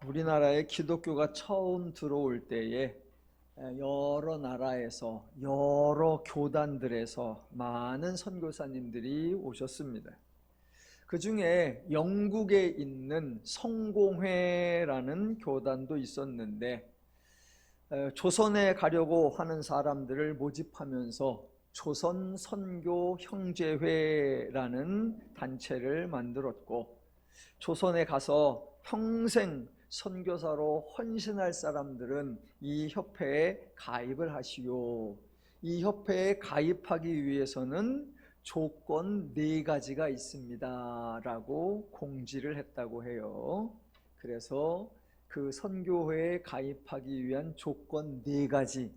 우리나라에 기독교가 처음 들어올 때에 여러 나라에서 여러 교단들에서 많은 선교사님들이 오셨습니다. 그 중에 영국에 있는 성공회라는 교단도 있었는데, 조선에 가려고 하는 사람들을 모집하면서 조선 선교 형제회라는 단체를 만들었고, 조선에 가서 평생 선교사로 헌신할 사람들은 이 협회에 가입을 하시오. 이 협회에 가입하기 위해서는 조건 4가지가 있습니다 라고 공지를 했다고 해요. 그래서 그 선교회에 가입하기 위한 조건 4가지.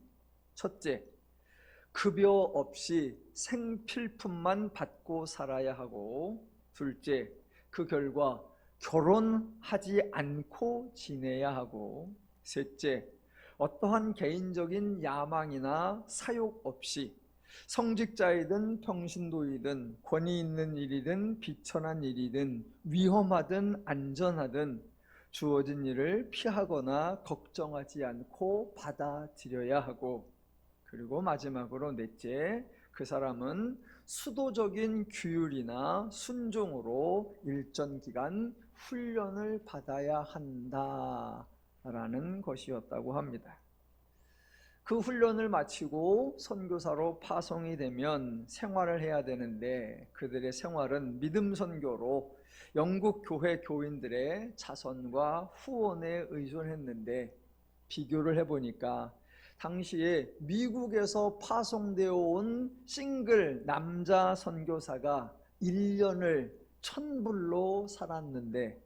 첫째, 급여 없이 생필품만 받고 살아야 하고, 둘째, 그 결과 결혼하지 않고 지내야 하고, 셋째, 어떠한 개인적인 야망이나 사욕 없이 성직자이든 평신도이든 권위 있는 일이든 비천한 일이든 위험하든 안전하든 주어진 일을 피하거나 걱정하지 않고 받아들여야 하고, 그리고 마지막으로 넷째, 그 사람은 수도적인 규율이나 순종으로 일정 기간 훈련을 받아야 한다라는 것이었다고 합니다. 그 훈련을 마치고 선교사로 파송이 되면 생활을 해야 되는데, 그들의 생활은 믿음 선교로 영국 교회 교인들의 자선과 후원에 의존했는데, 비교를 해보니까 당시에 미국에서 파송되어 온 싱글 남자 선교사가 1년을 1,000불로 살았는데,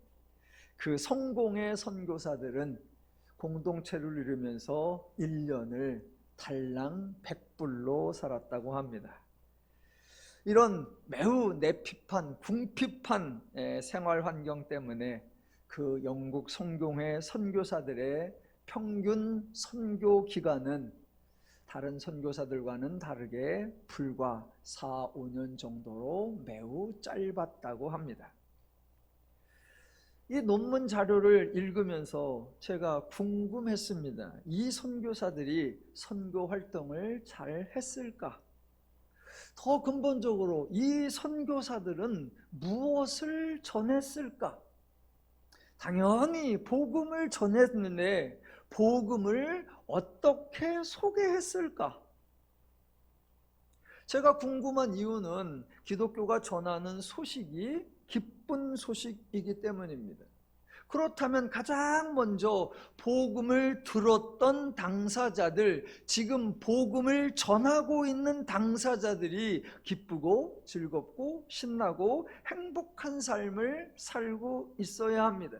그 성공의 선교사들은 공동체를 이루면서 1년을 달랑 100불로 살았다고 합니다. 이런 매우 내핍한 궁핍한 생활 환경 때문에 그 영국 성공회 선교사들의 평균 선교 기간은 다른 선교사들과는 다르게 불과 4, 5년 정도로 매우 짧았다고 합니다. 이 논문 자료를 읽으면서 제가 궁금했습니다. 이 선교사들이 선교 활동을 잘 했을까? 더 근본적으로 이 선교사들은 무엇을 전했을까? 당연히 복음을 전했는데 복음을 어떻게 소개했을까? 제가 궁금한 이유는 기독교가 전하는 소식이 기쁜 소식이기 때문입니다. 그렇다면 가장 먼저 복음을 들었던 당사자들, 지금 복음을 전하고 있는 당사자들이 기쁘고 즐겁고 신나고 행복한 삶을 살고 있어야 합니다.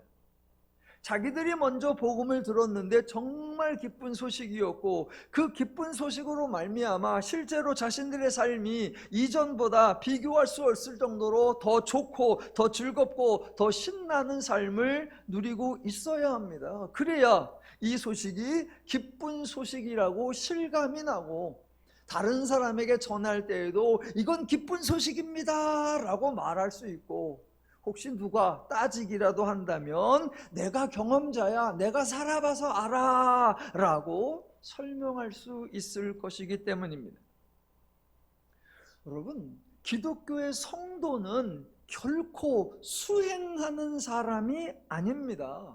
자기들이 먼저 복음을 들었는데 정말 기쁜 소식이었고, 그 기쁜 소식으로 말미암아 실제로 자신들의 삶이 이전보다 비교할 수 없을 정도로 더 좋고 더 즐겁고 더 신나는 삶을 누리고 있어야 합니다. 그래야 이 소식이 기쁜 소식이라고 실감이 나고, 다른 사람에게 전할 때에도 이건 기쁜 소식입니다 라고 말할 수 있고, 혹시 누가 따지기라도 한다면 내가 경험자야, 내가 살아봐서 알아 라고 설명할 수 있을 것이기 때문입니다. 여러분, 기독교의 성도는 결코 수행하는 사람이 아닙니다.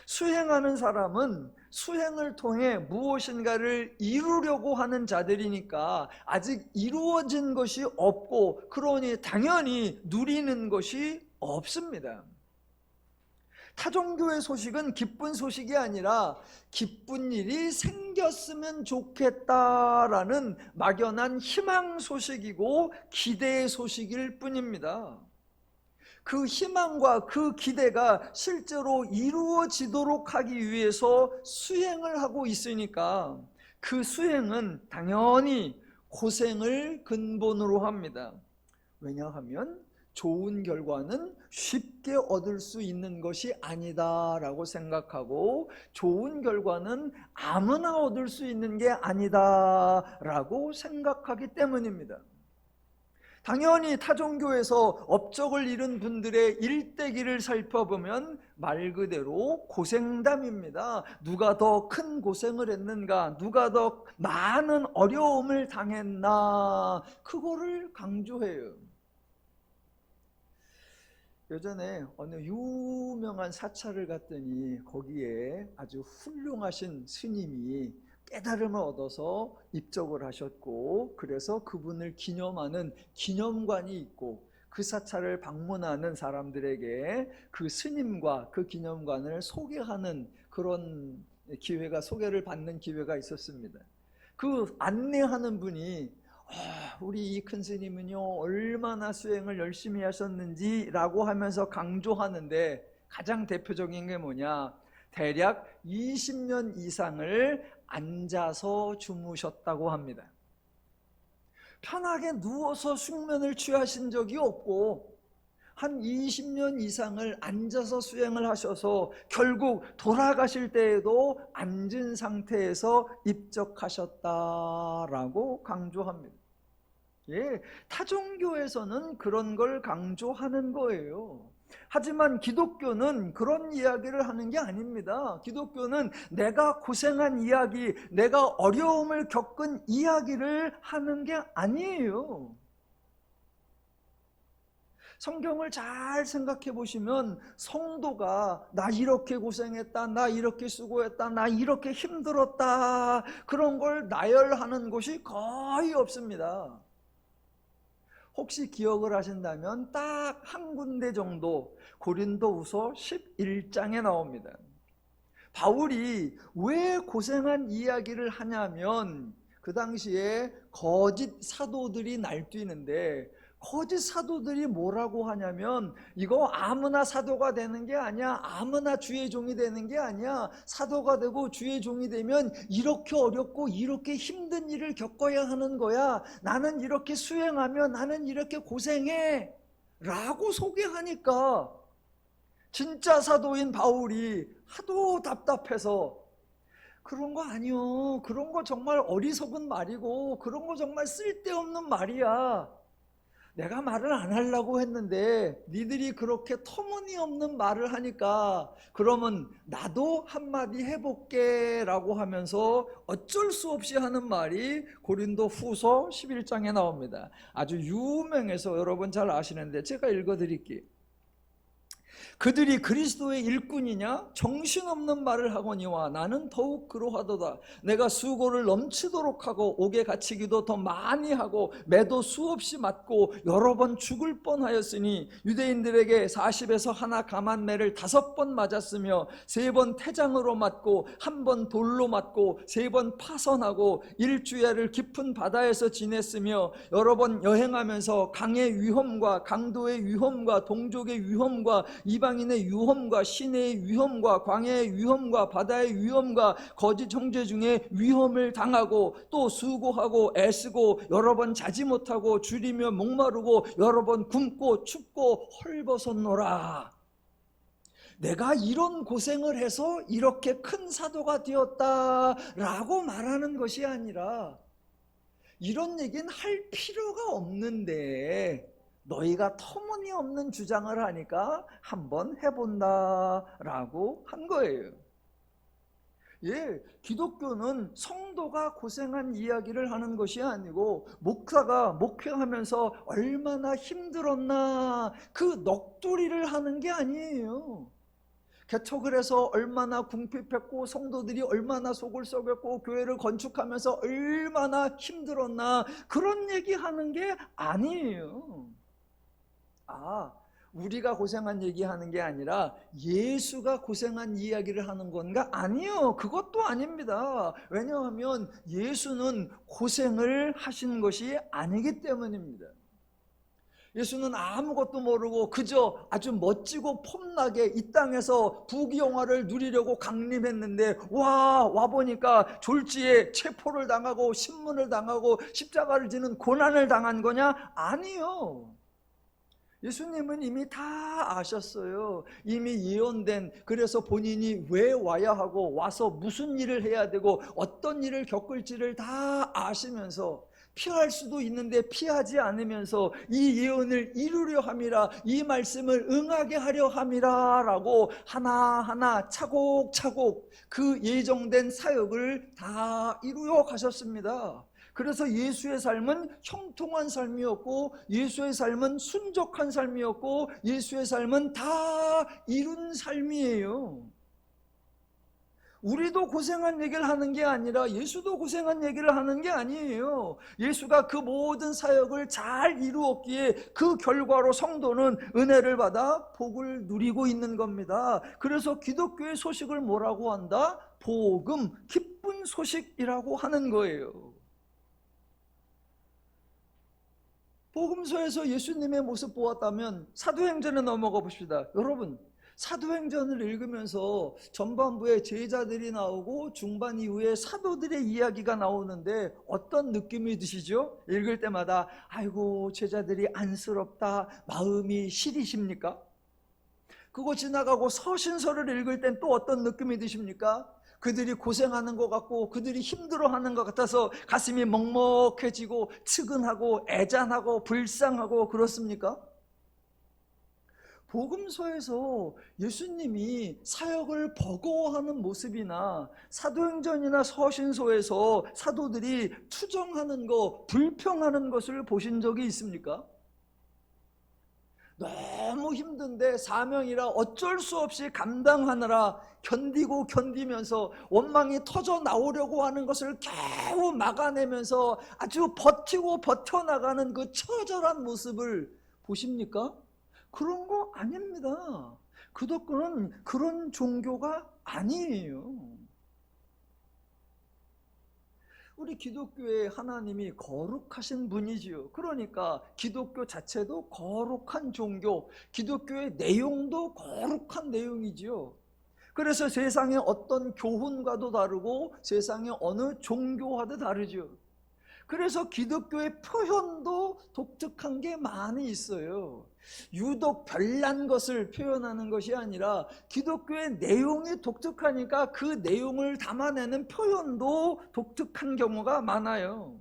수행하는 사람은 수행을 통해 무엇인가를 이루려고 하는 자들이니까 아직 이루어진 것이 없고, 그러니 당연히 누리는 것이 없습니다. 타종교의 소식은 기쁜 소식이 아니라 기쁜 일이 생겼으면 좋겠다라는 막연한 희망 소식이고 기대의 소식일 뿐입니다. 그 희망과 그 기대가 실제로 이루어지도록 하기 위해서 수행을 하고 있으니까 그 수행은 당연히 고생을 근본으로 합니다. 왜냐하면 좋은 결과는 쉽게 얻을 수 있는 것이 아니다라고 생각하고, 좋은 결과는 아무나 얻을 수 있는 게 아니다라고 생각하기 때문입니다. 당연히 타종교에서 업적을 이룬 분들의 일대기를 살펴보면 말 그대로 고생담입니다. 누가 더 큰 고생을 했는가? 누가 더 많은 어려움을 당했나? 그거를 강조해요. 예전에 어느 유명한 사찰을 갔더니 거기에 아주 훌륭하신 스님이 깨달음을 얻어서 입적을 하셨고, 그래서 그분을 기념하는 기념관이 있고, 그 사찰을 방문하는 사람들에게 그 스님과 그 기념관을 소개하는 그런 기회가, 소개를 받는 기회가 있었습니다. 그 안내하는 분이 우리 이 큰 스님은요 얼마나 수행을 열심히 하셨는지 라고 하면서 강조하는데, 가장 대표적인 게 뭐냐, 대략 20년 이상을 앉아서 주무셨다고 합니다. 편하게 누워서 숙면을 취하신 적이 없고 한 20년 이상을 앉아서 수행을 하셔서 결국 돌아가실 때에도 앉은 상태에서 입적하셨다라고 강조합니다. 예, 타종교에서는 그런 걸 강조하는 거예요. 하지만 기독교는 그런 이야기를 하는 게 아닙니다. 기독교는 내가 고생한 이야기, 내가 어려움을 겪은 이야기를 하는 게 아니에요. 성경을 잘 생각해 보시면 성도가 나 이렇게 고생했다, 나 이렇게 수고했다, 나 이렇게 힘들었다, 그런 걸 나열하는 곳이 거의 없습니다. 혹시 기억을 하신다면 딱 한 군데 정도 고린도후서 11장에 나옵니다. 바울이 왜 고생한 이야기를 하냐면, 그 당시에 거짓 사도들이 날뛰는데, 거짓 사도들이 뭐라고 하냐면, 이거 아무나 사도가 되는 게 아니야, 아무나 주의 종이 되는 게 아니야, 사도가 되고 주의 종이 되면 이렇게 어렵고 이렇게 힘든 일을 겪어야 하는 거야, 나는 이렇게 수행하면 나는 이렇게 고생해 라고 소개하니까 진짜 사도인 바울이 하도 답답해서, 그런 거 아니요, 그런 거 정말 어리석은 말이고 그런 거 정말 쓸데없는 말이야, 내가 말을 안 하려고 했는데 니들이 그렇게 터무니없는 말을 하니까 그러면 나도 한마디 해볼게 라고 하면서 어쩔 수 없이 하는 말이 고린도 후서 11장에 나옵니다. 아주 유명해서 여러분 잘 아시는데 제가 읽어드릴게요. 그들이 그리스도의 일꾼이냐? 정신없는 말을 하거니와 나는 더욱 그러하도다. 내가 수고를 넘치도록 하고 옥에 갇히기도 더 많이 하고 매도 수없이 맞고 여러 번 죽을 뻔하였으니, 유대인들에게 40에서 하나 감한 매를 5번 맞았으며 3번 태장으로 맞고 1번 돌로 맞고 3번 파선하고 1주야를 깊은 바다에서 지냈으며 여러 번 여행하면서 강의 위험과 강도의 위험과 동족의 위험과 이방인의 위험과 시내의 위험과 광야의 위험과 바다의 위험과 거짓 형제 중에 위험을 당하고 또 수고하고 애쓰고 여러 번 자지 못하고 줄이며 목마르고 여러 번 굶고 춥고 헐벗었노라. 내가 이런 고생을 해서 이렇게 큰 사도가 되었다라고 말하는 것이 아니라, 이런 얘기는 할 필요가 없는데 너희가 터무니없는 주장을 하니까 한번 해본다라고 한 거예요. 예, 기독교는 성도가 고생한 이야기를 하는 것이 아니고, 목사가 목회하면서 얼마나 힘들었나 그 넋두리를 하는 게 아니에요. 개척을 해서 얼마나 궁핍했고 성도들이 얼마나 속을 썩였고 교회를 건축하면서 얼마나 힘들었나 그런 얘기하는 게 아니에요. 우리가 고생한 얘기하는 게 아니라 예수가 고생한 이야기를 하는 건가? 아니요, 그것도 아닙니다. 왜냐하면 예수는 고생을 하신 것이 아니기 때문입니다. 예수는 아무것도 모르고 그저 아주 멋지고 폼나게 이 땅에서 부귀영화를 누리려고 강림했는데 와보니까 졸지에 체포를 당하고 신문을 당하고 십자가를 지는 고난을 당한 거냐? 아니요. 예수님은 이미 다 아셨어요. 이미 예언된, 그래서 본인이 왜 와야 하고 와서 무슨 일을 해야 되고 어떤 일을 겪을지를 다 아시면서 피할 수도 있는데 피하지 않으면서 이 예언을 이루려 함이라, 이 말씀을 응하게 하려 함이라 라고 하나하나 차곡차곡 그 예정된 사역을 다 이루어 가셨습니다. 그래서 예수의 삶은 형통한 삶이었고, 예수의 삶은 순적한 삶이었고, 예수의 삶은 다 이룬 삶이에요. 우리도 고생한 얘기를 하는 게 아니라 예수도 고생한 얘기를 하는 게 아니에요. 예수가 그 모든 사역을 잘 이루었기에 그 결과로 성도는 은혜를 받아 복을 누리고 있는 겁니다. 그래서 기독교의 소식을 뭐라고 한다? 복음, 기쁜 소식이라고 하는 거예요. 복음서에서 예수님의 모습 보았다면 사도행전에 넘어가 봅시다. 여러분, 사도행전을 읽으면서 전반부에 제자들이 나오고 중반 이후에 사도들의 이야기가 나오는데 어떤 느낌이 드시죠? 읽을 때마다 아이고 제자들이 안쓰럽다, 마음이 시리십니까? 그거 지나가고 서신서를 읽을 땐 또 어떤 느낌이 드십니까? 그들이 고생하는 것 같고 그들이 힘들어하는 것 같아서 가슴이 먹먹해지고 측은하고 애잔하고 불쌍하고 그렇습니까? 복음서에서 예수님이 사역을 버거워하는 모습이나 사도행전이나 서신서에서 사도들이 투정하는 것, 불평하는 것을 보신 적이 있습니까? 너무 힘든데 사명이라 어쩔 수 없이 감당하느라 견디고 견디면서 원망이 터져 나오려고 하는 것을 겨우 막아내면서 아주 버티고 버텨나가는 그 처절한 모습을 보십니까? 그런 거 아닙니다. 기독교는 그런 종교가 아니에요. 우리 기독교의 하나님이 거룩하신 분이지요. 그러니까 기독교 자체도 거룩한 종교, 기독교의 내용도 거룩한 내용이지요. 그래서 세상의 어떤 교훈과도 다르고 세상의 어느 종교와도 다르죠. 그래서 기독교의 표현도 독특한 게 많이 있어요. 유독 별난 것을 표현하는 것이 아니라 기독교의 내용이 독특하니까 그 내용을 담아내는 표현도 독특한 경우가 많아요.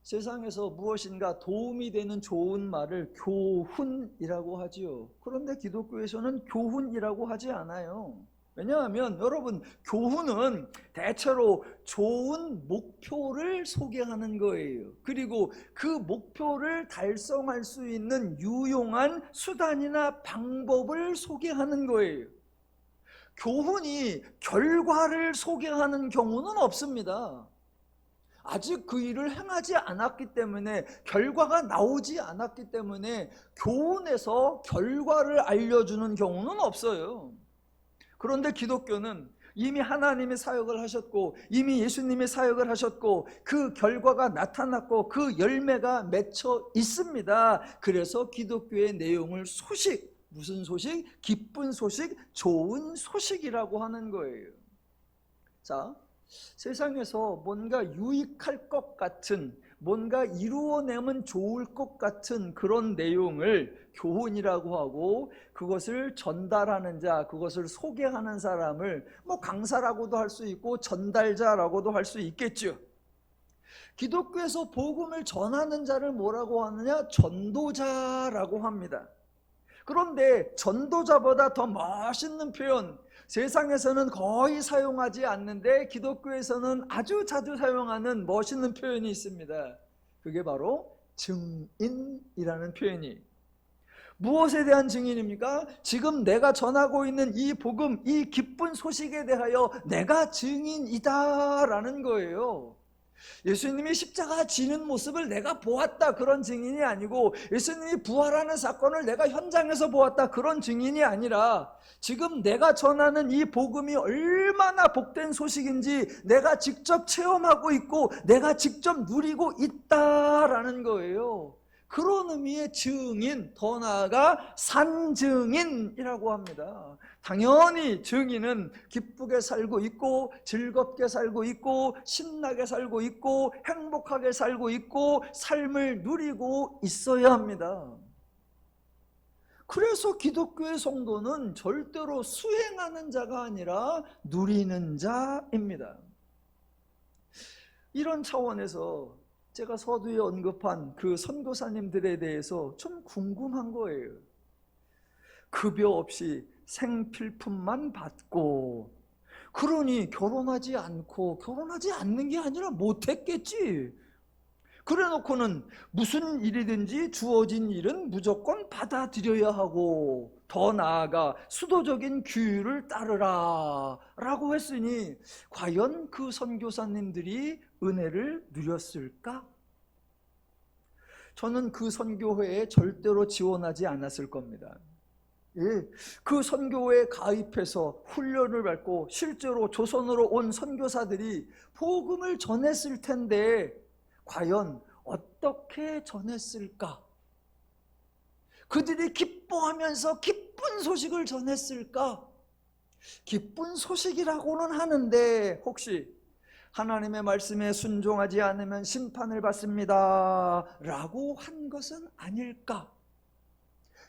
세상에서 무엇인가 도움이 되는 좋은 말을 교훈이라고 하지요. 그런데 기독교에서는 교훈이라고 하지 않아요. 왜냐하면 여러분, 교훈은 대체로 좋은 목표를 소개하는 거예요. 그리고 그 목표를 달성할 수 있는 유용한 수단이나 방법을 소개하는 거예요. 교훈이 결과를 소개하는 경우는 없습니다. 아직 그 일을 행하지 않았기 때문에, 결과가 나오지 않았기 때문에 교훈에서 결과를 알려주는 경우는 없어요. 그런데 기독교는 이미 하나님이 사역을 하셨고 이미 예수님이 사역을 하셨고 그 결과가 나타났고 그 열매가 맺혀 있습니다. 그래서 기독교의 내용을 소식, 무슨 소식? 기쁜 소식, 좋은 소식이라고 하는 거예요. 자, 세상에서 뭔가 유익할 것 같은, 뭔가 이루어내면 좋을 것 같은 그런 내용을 교훈이라고 하고, 그것을 전달하는 자, 그것을 소개하는 사람을 강사라고도 할 수 있고 전달자라고도 할 수 있겠죠. 기독교에서 복음을 전하는 자를 뭐라고 하느냐? 전도자라고 합니다. 그런데 전도자보다 더 멋있는 표현, 세상에서는 거의 사용하지 않는데 기독교에서는 아주 자주 사용하는 멋있는 표현이 있습니다. 그게 바로 증인이라는 표현이. 무엇에 대한 증인입니까? 지금 내가 전하고 있는 이 복음, 이 기쁜 소식에 대하여 내가 증인이다 라는 거예요. 예수님이 십자가 지는 모습을 내가 보았다, 그런 증인이 아니고, 예수님이 부활하는 사건을 내가 현장에서 보았다, 그런 증인이 아니라, 지금 내가 전하는 이 복음이 얼마나 복된 소식인지 내가 직접 체험하고 있고 내가 직접 누리고 있다라는 거예요. 그런 의미의 증인, 더 나아가 산증인이라고 합니다. 당연히 증인은 기쁘게 살고 있고 즐겁게 살고 있고 신나게 살고 있고 행복하게 살고 있고 삶을 누리고 있어야 합니다. 그래서 기독교의 성도는 절대로 수행하는 자가 아니라 누리는 자입니다. 이런 차원에서 제가 서두에 언급한 그 선교사님들에 대해서 좀 궁금한 거예요. 급여 없이 생필품만 받고, 그러니 결혼하지 않는 게 아니라 못했겠지. 그래 놓고는 무슨 일이든지 주어진 일은 무조건 받아들여야 하고, 더 나아가 수도적인 규율을 따르라 라고 했으니 과연 그 선교사님들이 은혜를 누렸을까? 저는 그 선교회에 절대로 지원하지 않았을 겁니다. 예, 그 선교회에 가입해서 훈련을 받고 실제로 조선으로 온 선교사들이 복음을 전했을 텐데 과연 어떻게 전했을까? 그들이 기뻐하면서 기쁜 소식을 전했을까? 기쁜 소식이라고는 하는데 혹시 하나님의 말씀에 순종하지 않으면 심판을 받습니다 라고 한 것은 아닐까?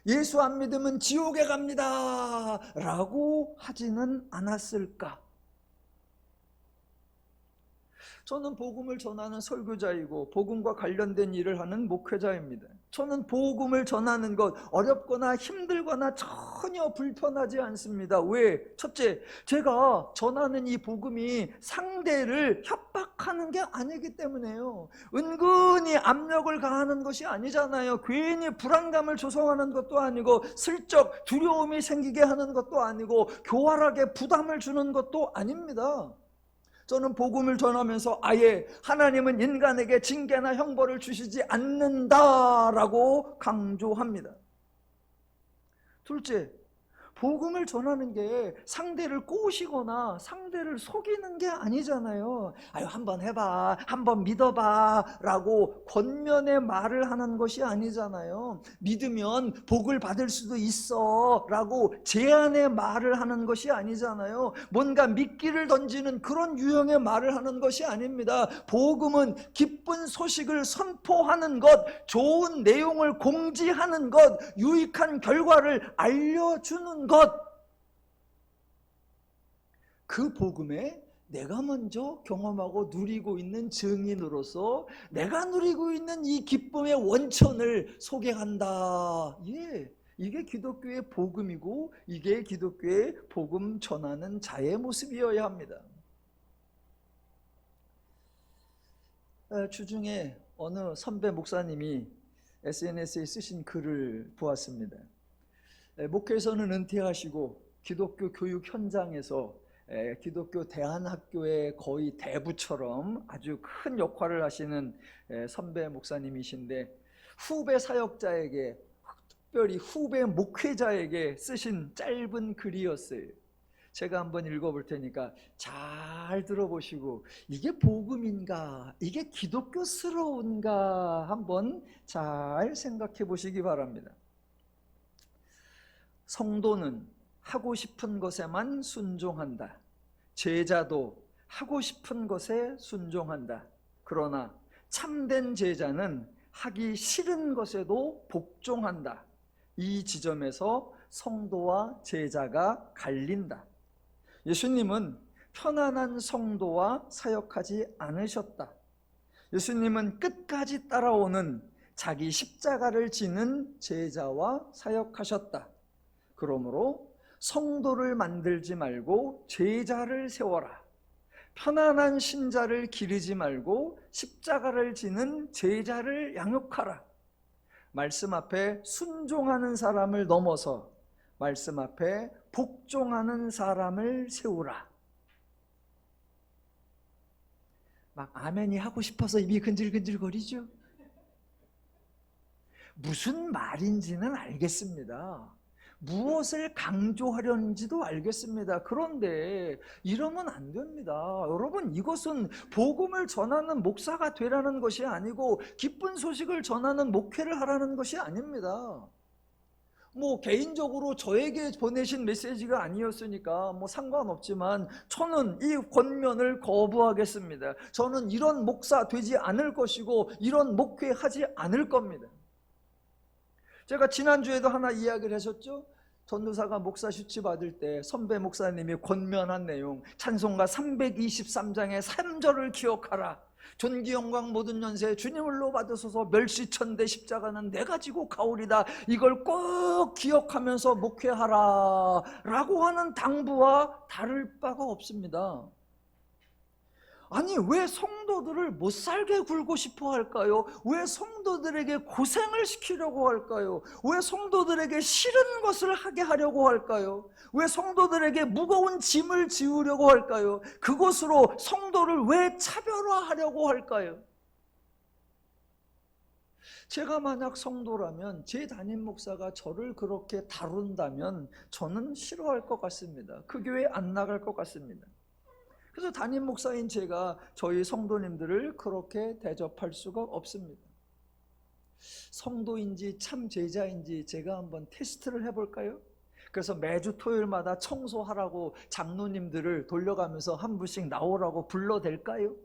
예수 안 믿으면 지옥에 갑니다 라고 하지는 않았을까? 저는 복음을 전하는 설교자이고 복음과 관련된 일을 하는 목회자입니다. 저는 복음을 전하는 것 어렵거나 힘들거나 전혀 불편하지 않습니다. 왜? 첫째, 제가 전하는 이 복음이 상대를 협박하는 게 아니기 때문에요. 은근히 압력을 가하는 것이 아니잖아요. 괜히 불안감을 조성하는 것도 아니고 슬쩍 두려움이 생기게 하는 것도 아니고 교활하게 부담을 주는 것도 아닙니다. 저는 복음을 전하면서 아예 하나님은 인간에게 징계나 형벌을 주시지 않는다라고 강조합니다. 둘째, 복음을 전하는 게 상대를 꼬시거나 상대를 속이는 게 아니잖아요. 아유, 한번 해봐, 한번 믿어봐 라고 권면의 말을 하는 것이 아니잖아요. 믿으면 복을 받을 수도 있어 라고 제안의 말을 하는 것이 아니잖아요. 뭔가 미끼를 던지는 그런 유형의 말을 하는 것이 아닙니다. 복음은 기쁜 소식을 선포하는 것, 좋은 내용을 공지하는 것, 유익한 결과를 알려주는 것. 그 복음에 내가 먼저 경험하고 누리고 있는 증인으로서 내가 누리고 있는 이 기쁨의 원천을 소개한다. 예, 이게 기독교의 복음이고 이게 기독교의 복음 전하는 자의 모습이어야 합니다. 주중에 어느 선배 목사님이 SNS에 쓰신 글을 보았습니다. 목회에서는 은퇴하시고 기독교 교육 현장에서 기독교 대안학교의 거의 대부처럼 아주 큰 역할을 하시는 선배 목사님이신데 후배 사역자에게, 특별히 후배 목회자에게 쓰신 짧은 글이었어요. 제가 한번 읽어볼 테니까 잘 들어보시고 이게 복음인가, 이게 기독교스러운가 한번 잘 생각해 보시기 바랍니다. 성도는 하고 싶은 것에만 순종한다. 제자도 하고 싶은 것에 순종한다. 그러나 참된 제자는 하기 싫은 것에도 복종한다. 이 지점에서 성도와 제자가 갈린다. 예수님은 편안한 성도와 사역하지 않으셨다. 예수님은 끝까지 따라오는 자기 십자가를 지는 제자와 사역하셨다. 그러므로 성도를 만들지 말고 제자를 세워라. 편안한 신자를 기르지 말고 십자가를 지는 제자를 양육하라. 말씀 앞에 순종하는 사람을 넘어서 말씀 앞에 복종하는 사람을 세우라. 막 아멘이 하고 싶어서 입이 근질근질거리죠? 무슨 말인지는 알겠습니다. 무엇을 강조하려는지도 알겠습니다. 그런데 이러면 안 됩니다. 여러분, 이것은 복음을 전하는 목사가 되라는 것이 아니고 기쁜 소식을 전하는 목회를 하라는 것이 아닙니다. 개인적으로 저에게 보내신 메시지가 아니었으니까 상관없지만 저는 이 권면을 거부하겠습니다. 저는 이런 목사 되지 않을 것이고 이런 목회하지 않을 겁니다. 제가 지난주에도 하나 이야기를 하셨죠? 전도사가 목사 슈치 받을 때 선배 목사님이 권면한 내용, 찬송가 323장의 3절을 기억하라. 존귀 영광 모든 연세 주님을로 받으소서. 멸시천대 십자가는 내가 지고 가오리다. 이걸 꼭 기억하면서 목회하라 라고 하는 당부와 다를 바가 없습니다. 아니, 왜 성도들을 못 살게 굴고 싶어 할까요? 왜 성도들에게 고생을 시키려고 할까요? 왜 성도들에게 싫은 것을 하게 하려고 할까요? 왜 성도들에게 무거운 짐을 지우려고 할까요? 그것으로 성도를 왜 차별화하려고 할까요? 제가 만약 성도라면 제 담임 목사가 저를 그렇게 다룬다면 저는 싫어할 것 같습니다. 그 교회 안 나갈 것 같습니다. 그래서 담임 목사인 제가 저희 성도님들을 그렇게 대접할 수가 없습니다. 성도인지 참 제자인지 제가 한번 테스트를 해볼까요? 그래서 매주 토요일마다 청소하라고 장로님들을 돌려가면서 한 분씩 나오라고 불러댈까요?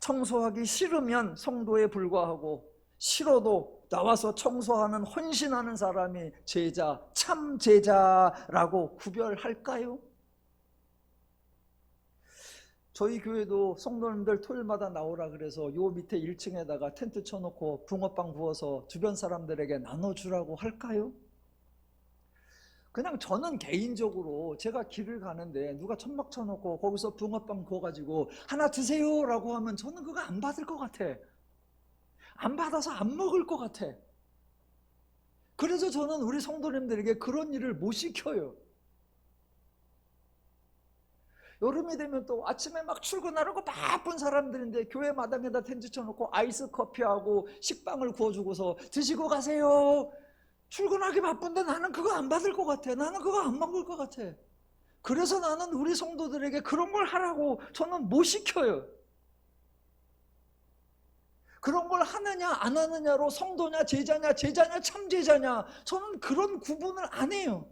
청소하기 싫으면 성도에 불과하고, 싫어도 나와서 청소하는 헌신하는 사람이 제자, 참 제자라고 구별할까요? 저희 교회도 성도님들 토요일마다 나오라 그래서 요 밑에 1층에다가 텐트 쳐놓고 붕어빵 구워서 주변 사람들에게 나눠주라고 할까요? 그냥 저는 개인적으로 제가 길을 가는데 누가 천막 쳐놓고 거기서 붕어빵 구워가지고 하나 드세요 라고 하면 저는 그거 안 받을 것 같아. 안 받아서 안 먹을 것 같아. 그래서 저는 우리 성도님들에게 그런 일을 못 시켜요. 여름이 되면 또 아침에 막 출근하려고 바쁜 사람들인데 교회 마당에다 텐트 쳐놓고 아이스 커피하고 식빵을 구워주고서 드시고 가세요. 출근하기 바쁜데 나는 그거 안 받을 것 같아. 나는 그거 안 먹을 것 같아. 그래서 나는 우리 성도들에게 그런 걸 하라고 저는 못 시켜요. 그런 걸 하느냐 안 하느냐로 성도냐 제자냐 제자냐 참 제자냐, 저는 그런 구분을 안 해요.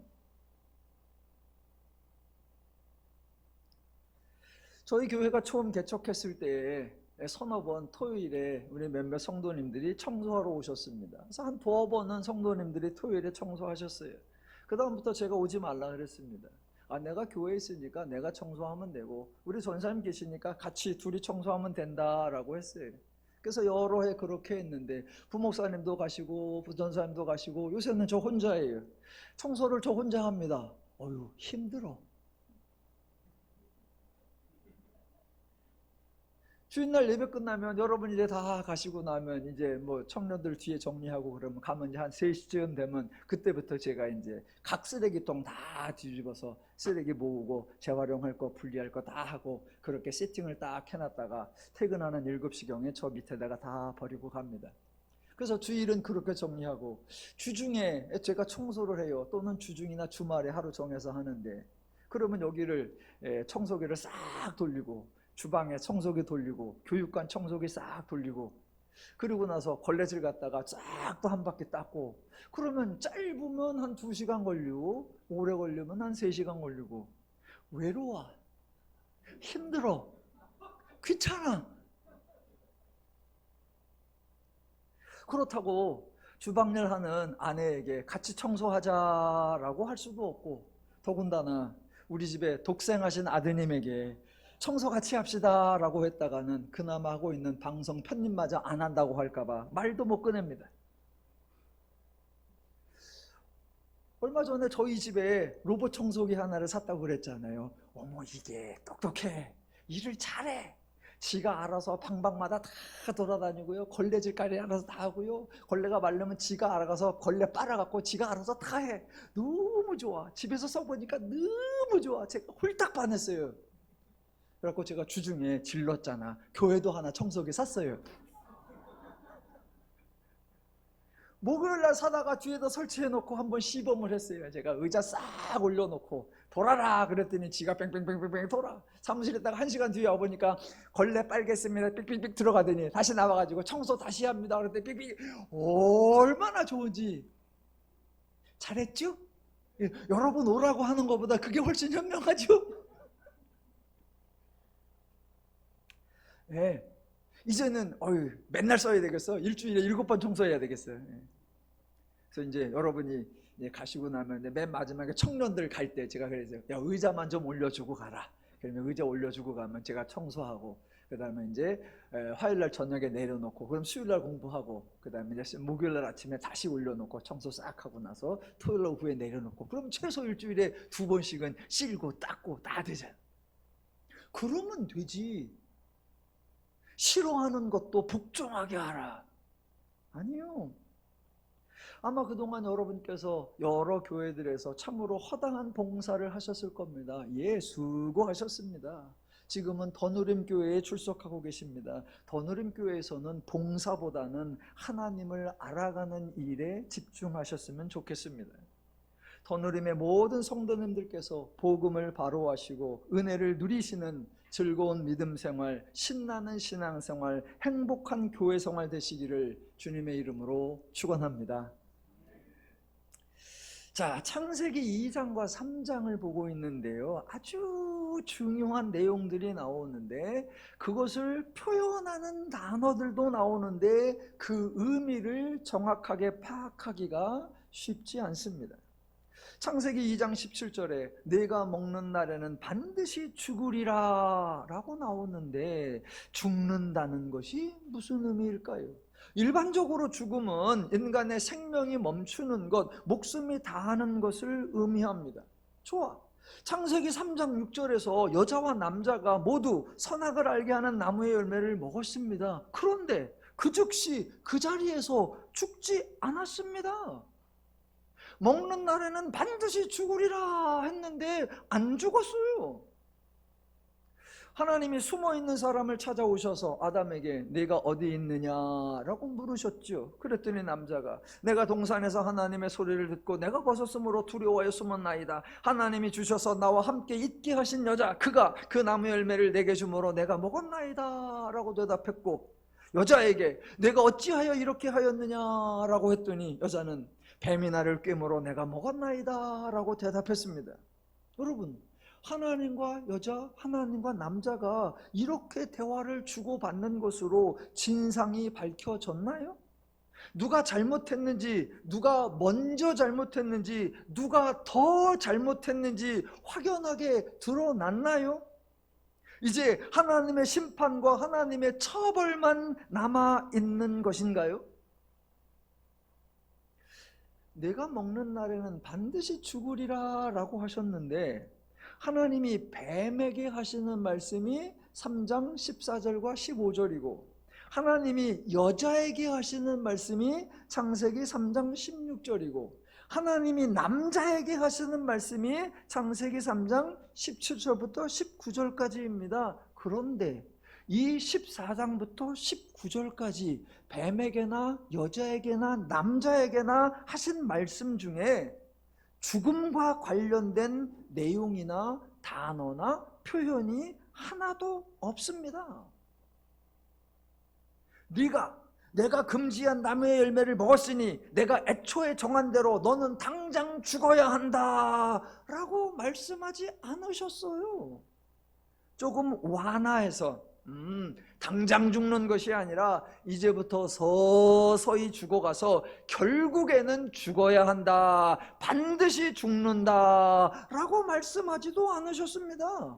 저희 교회가 처음 개척했을 때에 서너 번 토요일에 우리 몇몇 성도님들이 청소하러 오셨습니다. 그래서 한 두어 번은 성도님들이 토요일에 청소하셨어요. 그 다음부터 제가 오지 말라 그랬습니다. 내가 교회에 있으니까 내가 청소하면 되고 우리 전사님 계시니까 같이 둘이 청소하면 된다라고 했어요. 그래서 여러 해 그렇게 했는데 부목사님도 가시고 부전사님도 가시고 요새는 저 혼자예요. 청소를 저 혼자 합니다. 어휴, 힘들어. 주일날 예배 끝나면 여러분 이제 다 가시고 나면 이제 뭐 청년들 뒤에 정리하고 그러면 가면 이제 한 3시쯤 되면 그때부터 제가 이제 각 쓰레기통 다 뒤집어서 쓰레기 모으고 재활용할 거 분리할 거 다 하고 그렇게 세팅을 딱 해놨다가 퇴근하는 7시경에 저 밑에다가 다 버리고 갑니다. 그래서 주일은 그렇게 정리하고 주중에 제가 청소를 해요. 또는 주중이나 주말에 하루 정해서 하는데 그러면 여기를 청소기를 싹 돌리고 주방에 청소기 돌리고 교육관 청소기 싹 돌리고 그리고 나서 걸레질 갖다가 싹 또 한 바퀴 닦고 그러면 짧으면 한 2시간 걸리고 오래 걸리면 한 3시간 걸리고 외로워, 힘들어, 귀찮아. 그렇다고 주방일 하는 아내에게 같이 청소하자라고 할 수도 없고 더군다나 우리 집에 독생하신 아드님에게 청소 같이 합시다 라고 했다가는 그나마 하고 있는 방송 편집마저 안 한다고 할까봐 말도 못 꺼냅니다. 얼마 전에 저희 집에 로봇 청소기 하나를 샀다고 그랬잖아요. 어머, 이게 똑똑해, 일을 잘해, 지가 알아서 방방마다 다 돌아다니고요, 걸레질까지 알아서 다 하고요, 걸레가 마르면 지가 알아가서 걸레 빨아갖고 지가 알아서 다 해. 너무 좋아. 집에서 써보니까 너무 좋아. 제가 홀딱 반했어요. 그래갖고 제가 주중에 질렀잖아. 교회도 하나 청소기 샀어요. 목요일날 사다가 뒤에다 설치해놓고 한번 시범을 했어요. 제가 의자 싹 올려놓고 돌아라 그랬더니 지가 뺑뺑뺑뺑뺑 돌아. 사무실에다가 1시간 뒤에 와보니까 걸레 빨겠습니다 삑삑삑 들어가더니 다시 나와가지고 청소 다시 합니다 그랬더니 삑삑. 얼마나 좋은지. 잘했죠? 여러분 오라고 하는 것보다 그게 훨씬 현명하죠? 네. 이제는 맨날 써야 되겠어. 일주일에 7번 청소해야 되겠어요. 그래서 이제 여러분이 이제 가시고 나면 맨 마지막에 청년들 갈 때 제가 그래서 야, 의자만 좀 올려주고 가라. 그러면 의자 올려주고 가면 제가 청소하고, 그 다음에 이제 화요일날 저녁에 내려놓고, 그럼 수요일날 공부하고, 그 다음에 이제 목요일날 아침에 다시 올려놓고 청소 싹 하고 나서 토요일 오후에 내려놓고, 그럼 최소 일주일에 2번씩은 씻고 닦고 다 되잖아요. 그러면 되지. 싫어하는 것도 복종하게 하라. 아니요. 아마 그동안 여러분께서 여러 교회들에서 참으로 허당한 봉사를 하셨을 겁니다. 예, 수고하셨습니다. 지금은 더누림교회에 출석하고 계십니다. 더누림교회에서는 봉사보다는 하나님을 알아가는 일에 집중하셨으면 좋겠습니다. 더누림의 모든 성도님들께서 복음을 바로 하시고 은혜를 누리시는 즐거운 믿음 생활, 신나는 신앙 생활, 행복한 교회 생활 되시기를 주님의 이름으로 축원합니다. 자, 창세기 2장과 3장을 보고 있는데요, 아주 중요한 내용들이 나오는데 그것을 표현하는 단어들도 나오는데 그 의미를 정확하게 파악하기가 쉽지 않습니다. 창세기 2장 17절에 내가 먹는 날에는 반드시 죽으리라 라고 나오는데, 죽는다는 것이 무슨 의미일까요? 일반적으로 죽음은 인간의 생명이 멈추는 것, 목숨이 다하는 것을 의미합니다. 좋아. 창세기 3장 6절에서 여자와 남자가 모두 선악을 알게 하는 나무의 열매를 먹었습니다. 그런데 그 즉시 그 자리에서 죽지 않았습니다. 먹는 날에는 반드시 죽으리라 했는데 안 죽었어요. 하나님이 숨어있는 사람을 찾아오셔서 아담에게 네가 어디 있느냐라고 물으셨죠. 그랬더니 남자가 내가 동산에서 하나님의 소리를 듣고 내가 벗었으므로 두려워하여 숨었나이다. 하나님이 주셔서 나와 함께 있게 하신 여자, 그가 그 나무 열매를 내게 주므로 내가 먹었나이다 라고 대답했고, 여자에게 내가 어찌하여 이렇게 하였느냐라고 했더니 여자는 뱀이 나를 꿰물어 내가 먹었나이다 라고 대답했습니다. 여러분, 하나님과 여자, 하나님과 남자가 이렇게 대화를 주고받는 것으로 진상이 밝혀졌나요? 누가 잘못했는지, 누가 먼저 잘못했는지, 누가 더 잘못했는지 확연하게 드러났나요? 이제 하나님의 심판과 하나님의 처벌만 남아있는 것인가요? 내가 먹는 날에는 반드시 죽으리라 라고 하셨는데, 하나님이 뱀에게 하시는 말씀이 3장 14절과 15절이고 하나님이 여자에게 하시는 말씀이 창세기 3장 16절이고 하나님이 남자에게 하시는 말씀이 창세기 3장 17절부터 19절까지입니다. 그런데 이 14장부터 19절까지 뱀에게나 여자에게나 남자에게나 하신 말씀 중에 죽음과 관련된 내용이나 단어나 표현이 하나도 없습니다. 내가 금지한 나무의 열매를 먹었으니 내가 애초에 정한 대로 너는 당장 죽어야 한다 라고 말씀하지 않으셨어요. 조금 완화해서 당장 죽는 것이 아니라 이제부터 서서히 죽어가서 결국에는 죽어야 한다, 반드시 죽는다 라고 말씀하지도 않으셨습니다.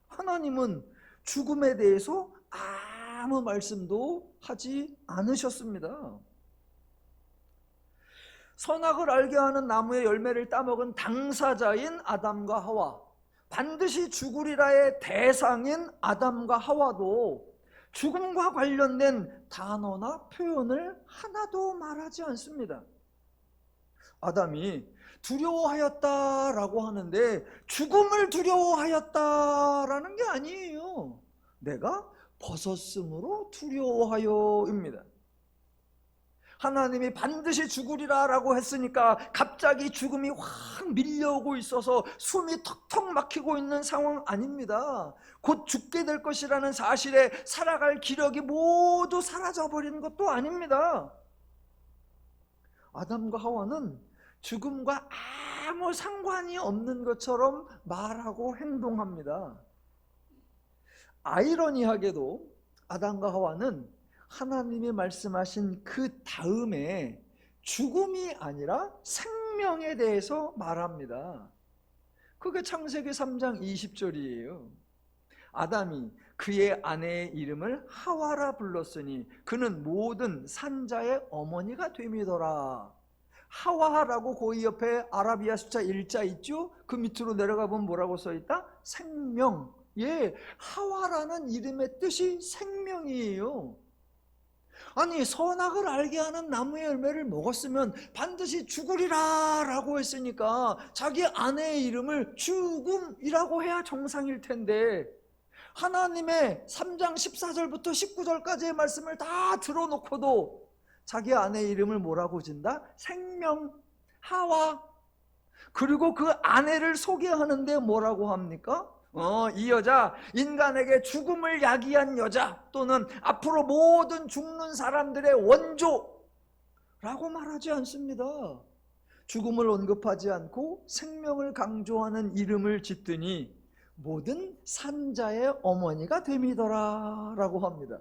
하나님은 죽음에 대해서 아무 말씀도 하지 않으셨습니다. 선악을 알게 하는 나무의 열매를 따먹은 당사자인 아담과 하와, 반드시 죽으리라의 대상인 아담과 하와도 죽음과 관련된 단어나 표현을 하나도 말하지 않습니다. 아담이 두려워하였다라고 하는데 죽음을 두려워하였다라는 게 아니에요. 내가 벗었으므로 두려워하여입니다. 하나님이 반드시 죽으리라 라고 했으니까 갑자기 죽음이 확 밀려오고 있어서 숨이 턱턱 막히고 있는 상황 아닙니다. 곧 죽게 될 것이라는 사실에 살아갈 기력이 모두 사라져버리는 것도 아닙니다. 아담과 하와는 죽음과 아무 상관이 없는 것처럼 말하고 행동합니다. 아이러니하게도 아담과 하와는 하나님이 말씀하신 그 다음에 죽음이 아니라 생명에 대해서 말합니다. 그게 창세기 3장 20절이에요. 아담이 그의 아내의 이름을 하와라 불렀으니 그는 모든 산자의 어머니가 됨이더라. 하와라고 그 옆에 아라비아 숫자 1자 있죠? 그 밑으로 내려가 보면 뭐라고 써있다? 생명. 예, 하와라는 이름의 뜻이 생명이에요. 아니, 선악을 알게 하는 나무의 열매를 먹었으면 반드시 죽으리라 라고 했으니까 자기 아내의 이름을 죽음이라고 해야 정상일 텐데, 하나님의 3장 14절부터 19절까지의 말씀을 다 들어놓고도 자기 아내의 이름을 뭐라고 진다? 생명, 하와. 그리고 그 아내를 소개하는데 뭐라고 합니까? 이 여자, 인간에게 죽음을 야기한 여자, 또는 앞으로 모든 죽는 사람들의 원조라고 말하지 않습니다. 죽음을 언급하지 않고 생명을 강조하는 이름을 짓더니 모든 산자의 어머니가 됨이더라 라고 합니다.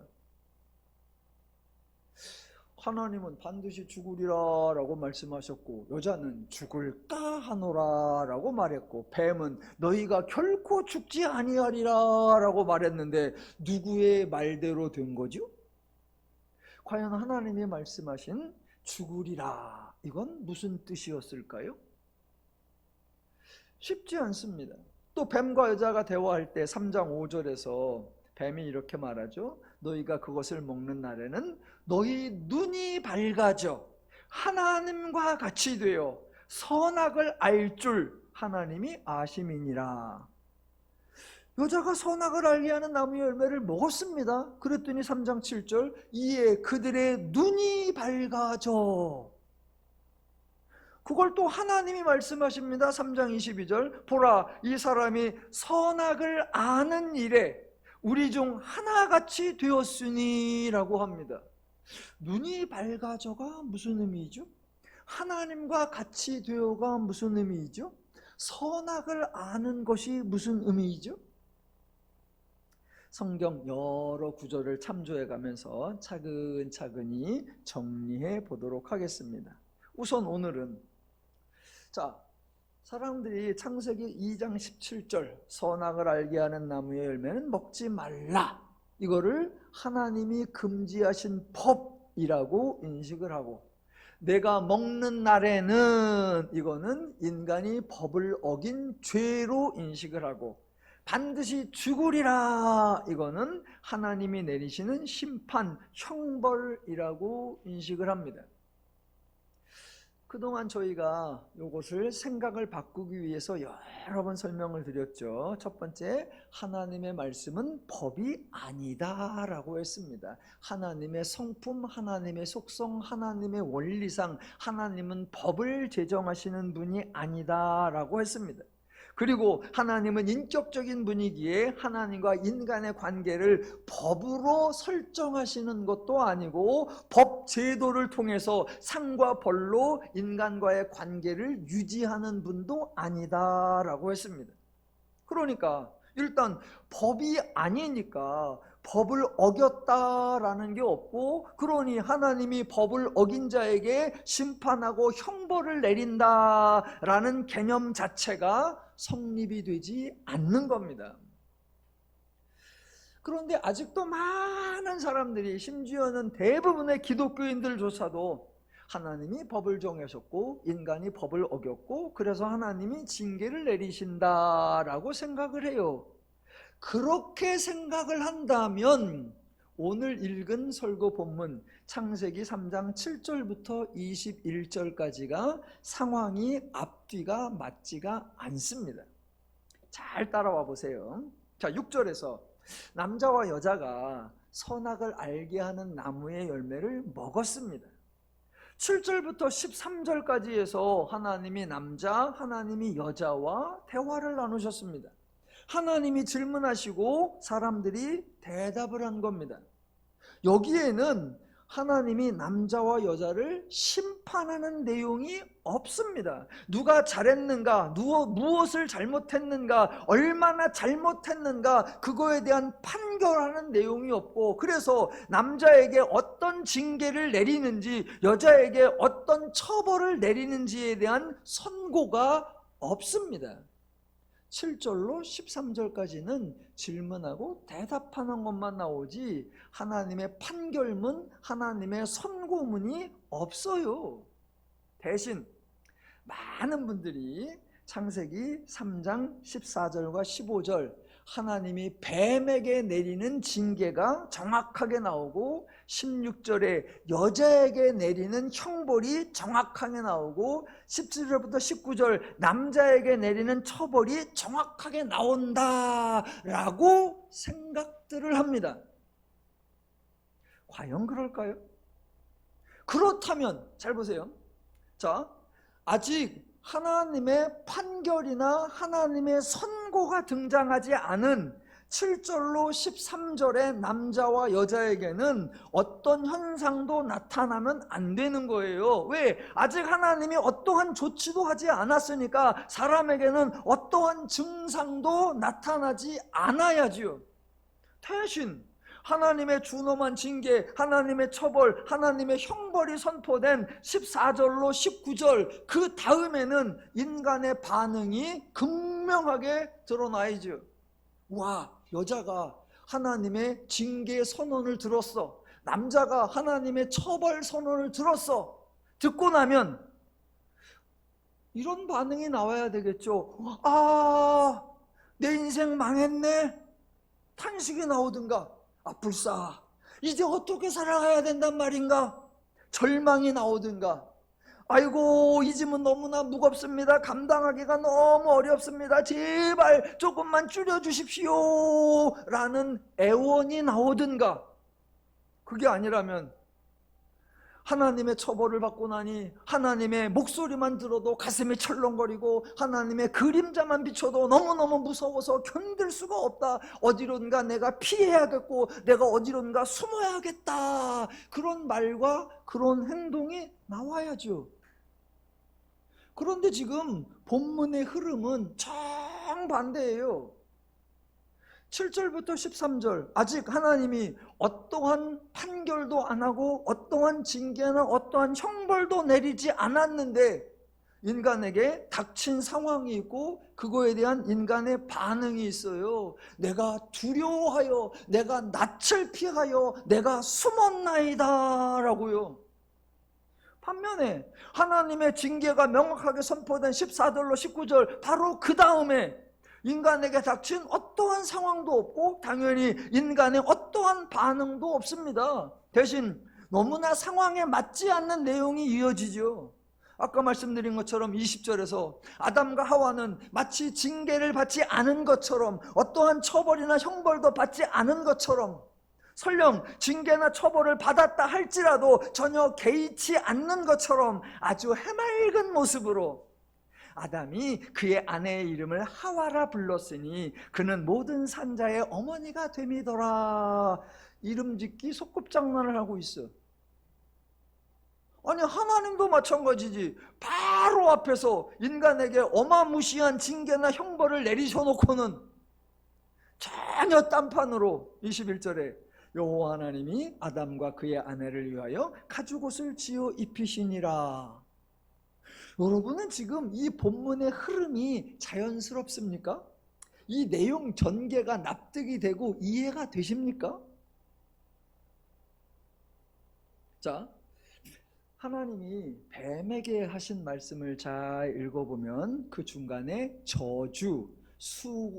하나님은 반드시 죽으리라 라고 말씀하셨고, 여자는 죽을까 하노라 라고 말했고, 뱀은 너희가 결코 죽지 아니하리라 라고 말했는데 누구의 말대로 된 거죠? 과연 하나님이 말씀하신 죽으리라, 이건 무슨 뜻이었을까요? 쉽지 않습니다. 또 뱀과 여자가 대화할 때 3장 5절에서 뱀이 이렇게 말하죠. 너희가 그것을 먹는 날에는 너희 눈이 밝아져 하나님과 같이 되어 선악을 알 줄 하나님이 아심이니라. 여자가 선악을 알게 하는 나무의 열매를 먹었습니다. 그랬더니 3장 7절 이에 그들의 눈이 밝아져. 그걸 또 하나님이 말씀하십니다. 3장 22절 보라, 이 사람이 선악을 아는 일에 우리 중 하나같이 되었으니 라고 합니다. 눈이 밝아져가 무슨 의미죠? 하나님과 같이 되어가 무슨 의미죠? 선악을 아는 것이 무슨 의미죠? 성경 여러 구절을 참조해 가면서 차근차근히 정리해 보도록 하겠습니다. 우선 오늘은, 사람들이 창세기 2장 17절 선악을 알게 하는 나무의 열매는 먹지 말라, 이거를 하나님이 금지하신 법이라고 인식을 하고, 내가 먹는 날에는 이거는 인간이 법을 어긴 죄로 인식을 하고, 반드시 죽으리라, 이거는 하나님이 내리시는 심판, 형벌이라고 인식을 합니다. 그동안 저희가 이것을 생각을 바꾸기 위해서 여러 번 설명을 드렸죠. 첫 번째, 하나님의 말씀은 법이 아니다 라고 했습니다. 하나님의 성품, 하나님의 속성, 하나님의 원리상 하나님은 법을 제정하시는 분이 아니다 라고 했습니다. 그리고 하나님은 인격적인 분이기에 하나님과 인간의 관계를 법으로 설정하시는 것도 아니고 법 제도를 통해서 상과 벌로 인간과의 관계를 유지하는 분도 아니다라고 했습니다. 그러니까 일단 법이 아니니까 법을 어겼다라는 게 없고, 그러니 하나님이 법을 어긴 자에게 심판하고 형벌을 내린다라는 개념 자체가 성립이 되지 않는 겁니다. 그런데 아직도 많은 사람들이, 심지어는 대부분의 기독교인들조차도 하나님이 법을 정하셨고 인간이 법을 어겼고 그래서 하나님이 징계를 내리신다라고 생각을 해요. 그렇게 생각을 한다면 오늘 읽은 설교 본문 창세기 3장 7절부터 21절까지가 상황이 앞뒤가 맞지가 않습니다. 잘 따라와 보세요. 6절에서 남자와 여자가 선악을 알게 하는 나무의 열매를 먹었습니다. 7절부터 13절까지에서 하나님이 남자, 하나님이 여자와 대화를 나누셨습니다. 하나님이 질문하시고 사람들이 대답을 한 겁니다. 여기에는 하나님이 남자와 여자를 심판하는 내용이 없습니다. 누가 잘했는가, 무엇을 잘못했는가, 얼마나 잘못했는가, 그거에 대한 판결하는 내용이 없고, 그래서 남자에게 어떤 징계를 내리는지, 여자에게 어떤 처벌을 내리는지에 대한 선고가 없습니다. 7절로 13절까지는 질문하고 대답하는 것만 나오지 하나님의 판결문, 하나님의 선고문이 없어요. 대신 많은 분들이 창세기 3장 14절과 15절 하나님이 뱀에게 내리는 징계가 정확하게 나오고 16절에 여자에게 내리는 형벌이 정확하게 나오고 17절부터 19절 남자에게 내리는 처벌이 정확하게 나온다라고 생각들을 합니다. 과연 그럴까요? 그렇다면 잘 보세요. 자, 아직 하나님의 판결이나 하나님의 선고가 등장하지 않은 7절로 13절의 남자와 여자에게는 어떤 현상도 나타나면 안 되는 거예요. 왜? 아직 하나님이 어떠한 조치도 하지 않았으니까 사람에게는 어떠한 증상도 나타나지 않아야지요. 대신 하나님의 준엄한 징계, 하나님의 처벌, 하나님의 형벌이 선포된 14절로 19절 그 다음에는 인간의 반응이 극명하게 드러나야죠. 와, 여자가 하나님의 징계 선언을 들었어. 남자가 하나님의 처벌 선언을 들었어. 듣고 나면 이런 반응이 나와야 되겠죠. 아, 내 인생 망했네. 탄식이 나오든가, 아, 불사, 이제 어떻게 살아가야 된단 말인가? 절망이 나오든가, 아이고, 이 짐은 너무나 무겁습니다. 감당하기가 너무 어렵습니다. 제발 조금만 줄여주십시오 라는 애원이 나오든가, 그게 아니라면 하나님의 처벌을 받고 나니 하나님의 목소리만 들어도 가슴이 철렁거리고 하나님의 그림자만 비춰도 너무너무 무서워서 견딜 수가 없다. 어디론가 내가 피해야겠고 내가 어디론가 숨어야겠다. 그런 말과 그런 행동이 나와야죠. 그런데 지금 본문의 흐름은 정반대예요. 7절부터 13절 아직 하나님이 어떠한 판결도 안 하고 어떠한 징계나 어떠한 형벌도 내리지 않았는데 인간에게 닥친 상황이 있고 그거에 대한 인간의 반응이 있어요. 내가 두려워하여 내가 낯을 피하여 내가 숨었나이다 라고요. 반면에 하나님의 징계가 명확하게 선포된 14절로 19절 바로 그 다음에 인간에게 닥친 어떠한 상황도 없고 당연히 인간의 어떠한 반응도 없습니다. 대신 너무나 상황에 맞지 않는 내용이 이어지죠. 아까 말씀드린 것처럼 20절에서 아담과 하와는 마치 징계를 받지 않은 것처럼 어떠한 처벌이나 형벌도 받지 않은 것처럼 설령 징계나 처벌을 받았다 할지라도 전혀 개의치 않는 것처럼 아주 해맑은 모습으로 아담이 그의 아내의 이름을 하와라 불렀으니 그는 모든 산자의 어머니가 됨이더라. 이름 짓기 소꿉장난을 하고 있어. 아니, 하나님도 마찬가지지. 바로 앞에서 인간에게 어마무시한 징계나 형벌을 내리셔놓고는 전혀 딴판으로 21절에 여호와 하나님이 아담과 그의 아내를 위하여 가죽옷을 지어 입히시니라. 여러분은 지금 이 본문의 흐름이 자연스럽습니까? 이 내용 전개가 납득이 되고 이해가 되십니까? 자, 하나님이 뱀에게 하신 말씀을 잘 읽어보면 그 중간에 저주,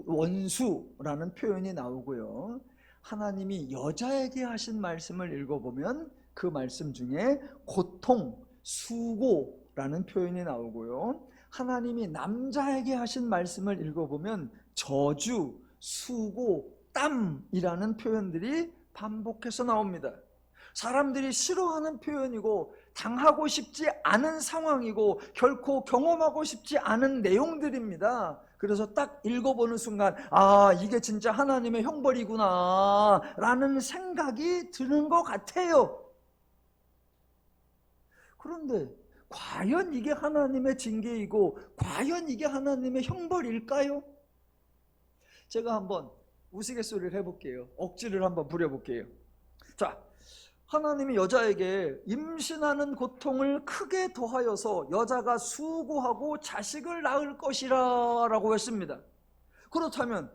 원수라는 표현이 나오고요. 하나님이 여자에게 하신 말씀을 읽어보면 그 말씀 중에 고통, 수고 라는 표현이 나오고요. 하나님이 남자에게 하신 말씀을 읽어보면 저주, 수고, 땀이라는 표현들이 반복해서 나옵니다. 사람들이 싫어하는 표현이고 당하고 싶지 않은 상황이고 결코 경험하고 싶지 않은 내용들입니다. 그래서 딱 읽어보는 순간 아, 이게 진짜 하나님의 형벌이구나 라는 생각이 드는 것 같아요. 그런데 과연 이게 하나님의 징계이고 과연 이게 하나님의 형벌일까요? 제가 한번 우스갯소리를 해볼게요. 억지를 한번 부려볼게요. 자, 하나님이 여자에게 임신하는 고통을 크게 더하여서 여자가 수고하고 자식을 낳을 것이라 라고 했습니다. 그렇다면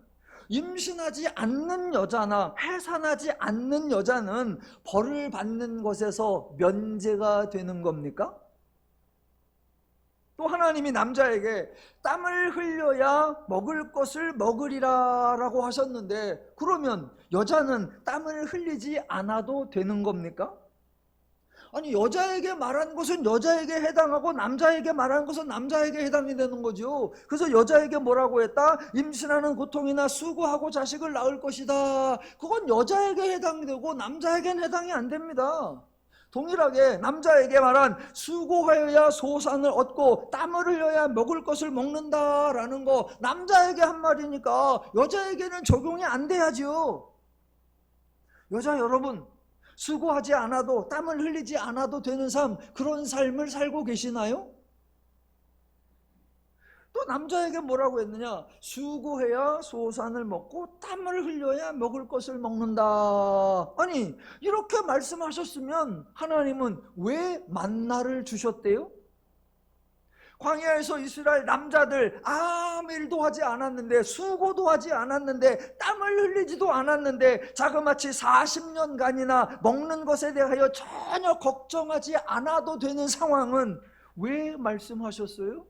임신하지 않는 여자나 해산하지 않는 여자는 벌을 받는 것에서 면제가 되는 겁니까? 또 하나님이 남자에게 땀을 흘려야 먹을 것을 먹으리라 라고 하셨는데, 그러면 여자는 땀을 흘리지 않아도 되는 겁니까? 아니, 여자에게 말한 것은 여자에게 해당하고 남자에게 말한 것은 남자에게 해당이 되는 거죠. 그래서 여자에게 뭐라고 했다? 임신하는 고통이나 수고하고 자식을 낳을 것이다. 그건 여자에게 해당이 되고 남자에게는 해당이 안 됩니다. 동일하게 남자에게 말한 수고하여야 소산을 얻고 땀을 흘려야 먹을 것을 먹는다라는 거, 남자에게 한 말이니까 여자에게는 적용이 안 돼야죠. 여자 여러분, 수고하지 않아도, 땀을 흘리지 않아도 되는 삶, 그런 삶을 살고 계시나요? 또 남자에게 뭐라고 했느냐? 수고해야 소산을 먹고 땀을 흘려야 먹을 것을 먹는다. 아니, 이렇게 말씀하셨으면 하나님은 왜 만나를 주셨대요? 광야에서 이스라엘 남자들 아무 일도 하지 않았는데, 수고도 하지 않았는데, 땀을 흘리지도 않았는데, 자그마치 40년간이나 먹는 것에 대하여 전혀 걱정하지 않아도 되는 상황은 왜 말씀하셨어요?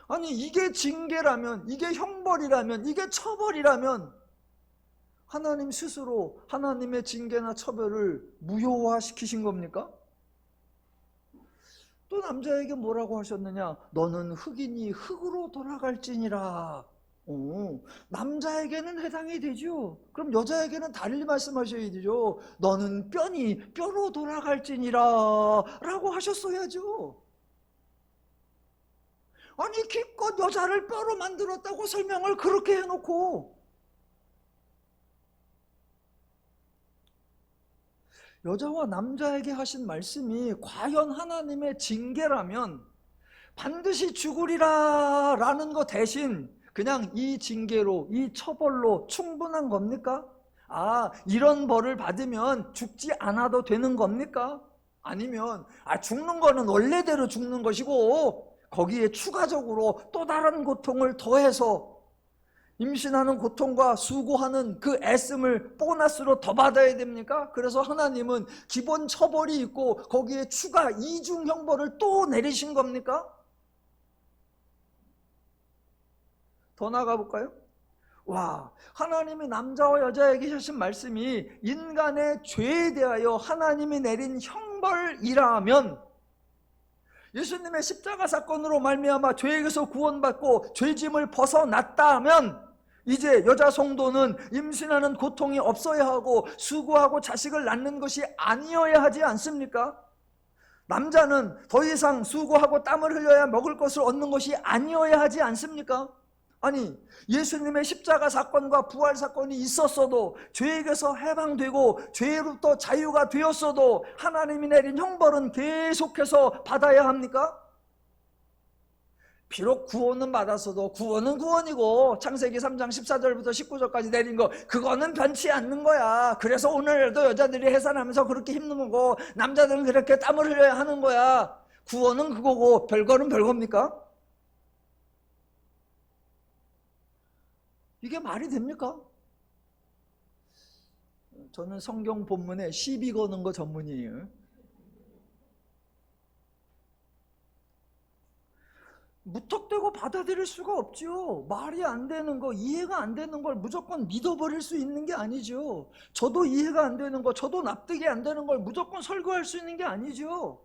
아니, 이게 징계라면, 이게 형벌이라면, 이게 처벌이라면 하나님 스스로 하나님의 징계나 처벌을 무효화시키신 겁니까? 또 남자에게 뭐라고 하셨느냐? 너는 흙이니 흙으로 돌아갈지니라. 남자에게는 해당이 되죠. 그럼 여자에게는 달리 말씀하셔야 되죠. 너는 뼈니 뼈로 돌아갈지니라 라고 하셨어야죠. 아니, 기껏 여자를 뼈로 만들었다고 설명을 그렇게 해놓고, 여자와 남자에게 하신 말씀이 과연 하나님의 징계라면 반드시 죽으리라 라는 것 대신 그냥 이 징계로, 이 처벌로 충분한 겁니까? 아, 이런 벌을 받으면 죽지 않아도 되는 겁니까? 아니면 죽는 거는 원래대로 죽는 것이고 거기에 추가적으로 또 다른 고통을 더해서 임신하는 고통과 수고하는 그 애씀을 보너스로 더 받아야 됩니까? 그래서 하나님은 기본 처벌이 있고 거기에 추가 이중 형벌을 또 내리신 겁니까? 더 나가 볼까요? 와, 하나님이 남자와 여자에게 하신 말씀이 인간의 죄에 대하여 하나님이 내린 형벌이라면, 예수님의 십자가 사건으로 말미암아 죄에게서 구원받고 죄짐을 벗어났다면 이제 여자 성도는 임신하는 고통이 없어야 하고 수고하고 자식을 낳는 것이 아니어야 하지 않습니까? 남자는 더 이상 수고하고 땀을 흘려야 먹을 것을 얻는 것이 아니어야 하지 않습니까? 아니, 예수님의 십자가 사건과 부활 사건이 있었어도, 죄에게서 해방되고 죄로부터 자유가 되었어도 하나님이 내린 형벌은 계속해서 받아야 합니까? 비록 구원은 받았어도 구원은 구원이고 창세기 3장 14절부터 19절까지 내린 거 그거는 변치 않는 거야. 그래서 오늘도 여자들이 해산하면서 그렇게 힘든 거고 남자들은 그렇게 땀을 흘려야 하는 거야. 구원은 그거고 별거는 별겁니까? 이게 말이 됩니까? 저는 성경 본문에 시비 거는 거 전문이에요. 무턱대고 받아들일 수가 없죠. 말이 안 되는 거, 이해가 안 되는 걸 무조건 믿어버릴 수 있는 게 아니죠. 저도 이해가 안 되는 거, 저도 납득이 안 되는 걸 무조건 설교할 수 있는 게 아니죠.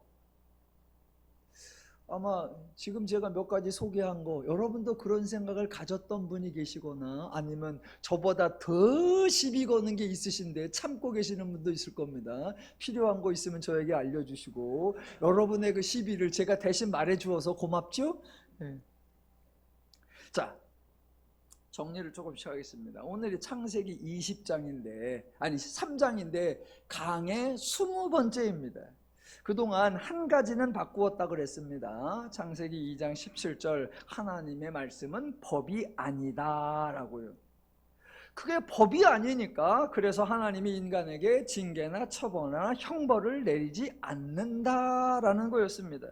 아마 지금 제가 몇 가지 소개한 거 여러분도 그런 생각을 가졌던 분이 계시거나 아니면 저보다 더 시비 거는 게 있으신데 참고 계시는 분도 있을 겁니다. 필요한 거 있으면 저에게 알려주시고 여러분의 그 시비를 제가 대신 말해주어서 고맙죠? 네. 자, 정리를 조금씩 하겠습니다. 오늘이 창세기 20장인데 아니 3장인데 강의 20번째입니다. 그동안 한 가지는 바꾸었다 그랬습니다. 창세기 2장 17절 하나님의 말씀은 법이 아니다 라고요. 그게 법이 아니니까 그래서 하나님이 인간에게 징계나 처벌이나 형벌을 내리지 않는다라는 거였습니다.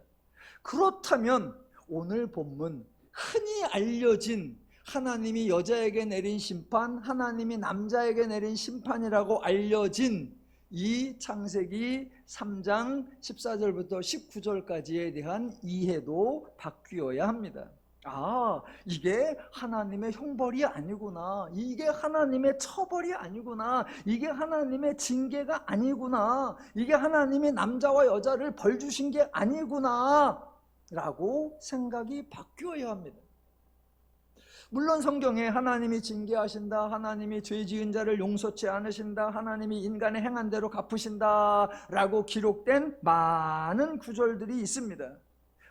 그렇다면 오늘 본문 흔히 알려진 하나님이 여자에게 내린 심판, 하나님이 남자에게 내린 심판이라고 알려진 이 창세기 3장 14절부터 19절까지에 대한 이해도 바뀌어야 합니다. 아, 이게 하나님의 형벌이 아니구나. 이게 하나님의 처벌이 아니구나. 이게 하나님의 징계가 아니구나. 이게 하나님이 남자와 여자를 벌 주신 게 아니구나 라고 생각이 바뀌어야 합니다. 물론 성경에 하나님이 징계하신다, 하나님이 죄 지은 자를 용서치 않으신다, 하나님이 인간의 행한 대로 갚으신다 라고 기록된 많은 구절들이 있습니다.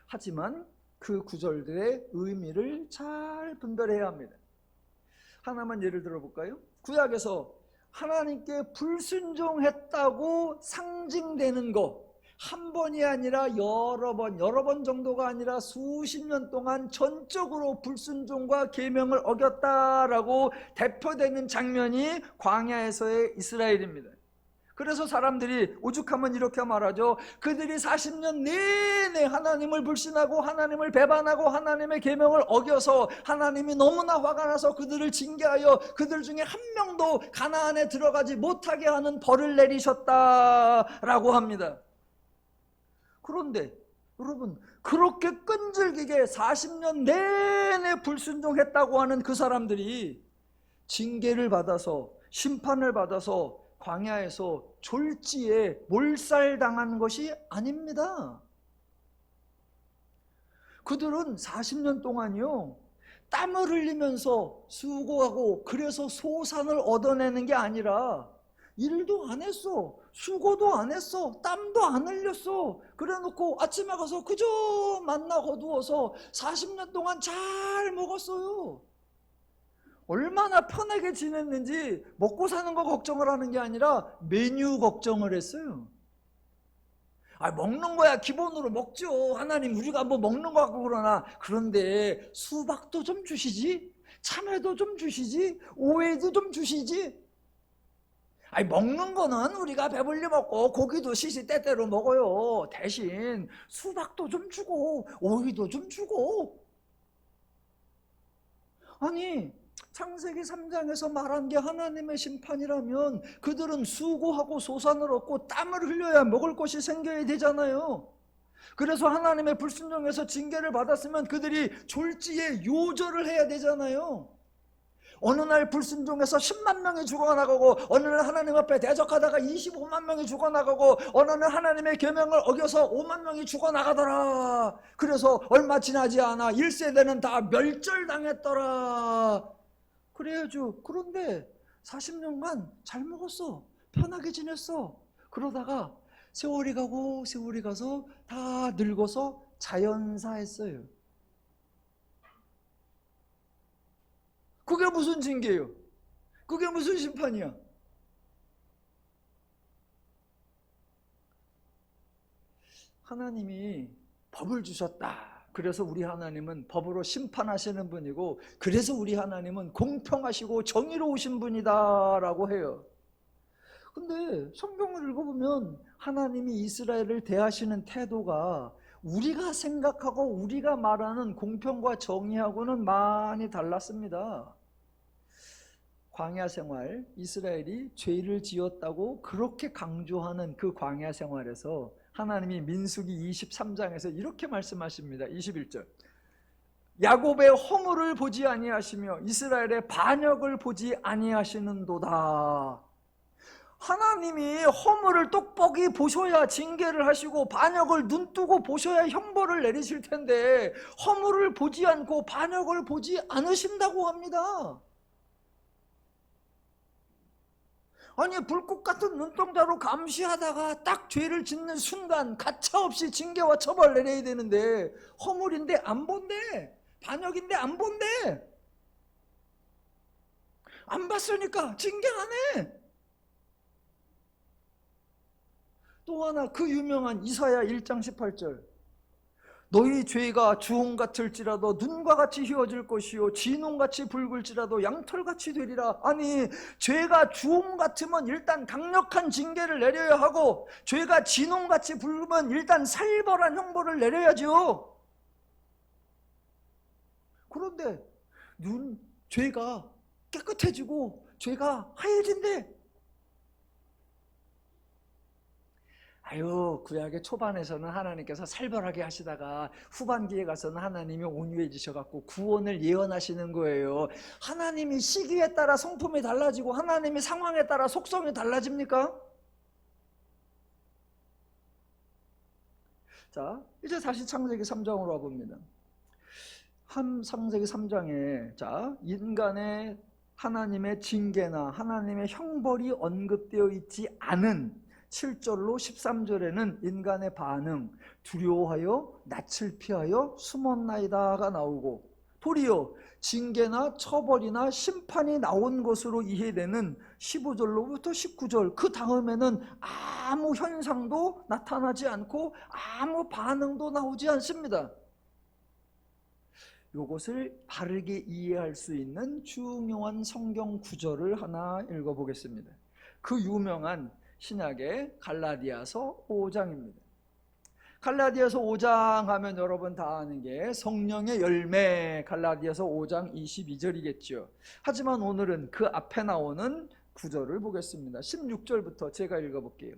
하지만 그 구절들의 의미를 잘 분별해야 합니다. 하나만 예를 들어볼까요? 구약에서 하나님께 불순종했다고 상징되는 거, 한 번이 아니라 여러 번 정도가 아니라 수십 년 동안 전적으로 불순종과 계명을 어겼다라고 대표되는 장면이 광야에서의 이스라엘입니다. 그래서 사람들이 오죽하면 이렇게 말하죠. 그들이 40년 내내 하나님을 불신하고 하나님을 배반하고 하나님의 계명을 어겨서 하나님이 너무나 화가 나서 그들을 징계하여 그들 중에 한 명도 가나안에 들어가지 못하게 하는 벌을 내리셨다라고 합니다. 그런데 여러분, 그렇게 끈질기게 40년 내내 불순종했다고 하는 그 사람들이 징계를 받아서 심판을 받아서 광야에서 졸지에 몰살당한 것이 아닙니다. 그들은 40년 동안요, 땀을 흘리면서 수고하고 그래서 소산을 얻어내는 게 아니라 일도 안 했어, 수고도 안 했어, 땀도 안 흘렸어. 그래놓고 아침에 가서 그저 만나 거두어서 40년 동안 잘 먹었어요. 얼마나 편하게 지냈는지 먹고 사는 거 걱정을 하는 게 아니라 메뉴 걱정을 했어요. 먹는 거야 기본으로 먹죠. 하나님 우리가 뭐 먹는 거 같고 그러나, 그런데 수박도 좀 주시지, 참외도 좀 주시지, 오이도 좀 주시지. 먹는 거는 우리가 배불리 먹고 고기도 시시때때로 먹어요. 대신 수박도 좀 주고 오이도 좀 주고. 아니, 창세기 3장에서 말한 게 하나님의 심판이라면 그들은 수고하고 소산을 얻고 땀을 흘려야 먹을 것이 생겨야 되잖아요. 그래서 하나님의 불순종에서 징계를 받았으면 그들이 졸지에 요절을 해야 되잖아요. 어느 날 불순종해서 10만 명이 죽어나가고, 어느 날 하나님 앞에 대적하다가 25만 명이 죽어나가고, 어느 날 하나님의 계명을 어겨서 5만 명이 죽어나가더라. 그래서 얼마 지나지 않아 1세대는 다 멸절당했더라. 그래야죠. 그런데 40년간 잘 먹었어, 편하게 지냈어. 그러다가 세월이 가고 세월이 가서 다 늙어서 자연사했어요. 그게 무슨 징계예요? 그게 무슨 심판이야? 하나님이 법을 주셨다. 그래서 우리 하나님은 법으로 심판하시는 분이고, 그래서 우리 하나님은 공평하시고 정의로우신 분이다 라고 해요. 근데 성경을 읽어보면 하나님이 이스라엘을 대하시는 태도가 우리가 생각하고 우리가 말하는 공평과 정의하고는 많이 달랐습니다. 광야 생활, 이스라엘이 죄를 지었다고 그렇게 강조하는 그 광야 생활에서 하나님이 민수기 23장에서 이렇게 말씀하십니다. 21절. 야곱의 허물을 보지 아니하시며 이스라엘의 반역을 보지 아니하시는도다. 하나님이 허물을 똑똑히 보셔야 징계를 하시고 반역을 눈뜨고 보셔야 형벌을 내리실 텐데, 허물을 보지 않고 반역을 보지 않으신다고 합니다. 아니, 불꽃 같은 눈동자로 감시하다가 딱 죄를 짓는 순간 가차없이 징계와 처벌을 내려야 되는데, 허물인데 안 본대, 반역인데 안 본대. 안 봤으니까 징계 안 해. 또 하나, 그 유명한 이사야 1장 18절. 너희 죄가 주홍 같을지라도 눈과 같이 휘어질 것이요 진홍같이 붉을지라도 양털같이 되리라. 아니, 죄가 주홍 같으면 일단 강력한 징계를 내려야 하고, 죄가 진홍같이 붉으면 일단 살벌한 형벌을 내려야죠. 그런데 죄가 깨끗해지고 죄가 하얘진대. 아유, 구약의 초반에서는 하나님께서 살벌하게 하시다가 후반기에 가서는 하나님이 온유해지셔갖고 구원을 예언하시는 거예요. 하나님이 시기에 따라 성품이 달라지고 하나님이 상황에 따라 속성이 달라집니까? 자, 이제 다시 창세기 3장으로 와봅니다. 창세기 3장에 자, 인간의 하나님의 징계나 하나님의 형벌이 언급되어 있지 않은 7절로 13절에는 인간의 반응, 두려워하여 낯을 피하여 숨었나이다가 나오고, 도리어 징계나 처벌이나 심판이 나온 것으로 이해되는 15절로부터 19절, 그 다음에는 아무 현상도 나타나지 않고 아무 반응도 나오지 않습니다. 이것을 바르게 이해할 수 있는 중요한 성경 구절을 하나 읽어보겠습니다. 그 유명한 신약의 갈라디아서 5장입니다. 갈라디아서 5장 하면 여러분 다 아는 게 성령의 열매, 갈라디아서 5장 22절이겠죠. 하지만 오늘은 그 앞에 나오는 구절을 보겠습니다. 16절부터 제가 읽어볼게요.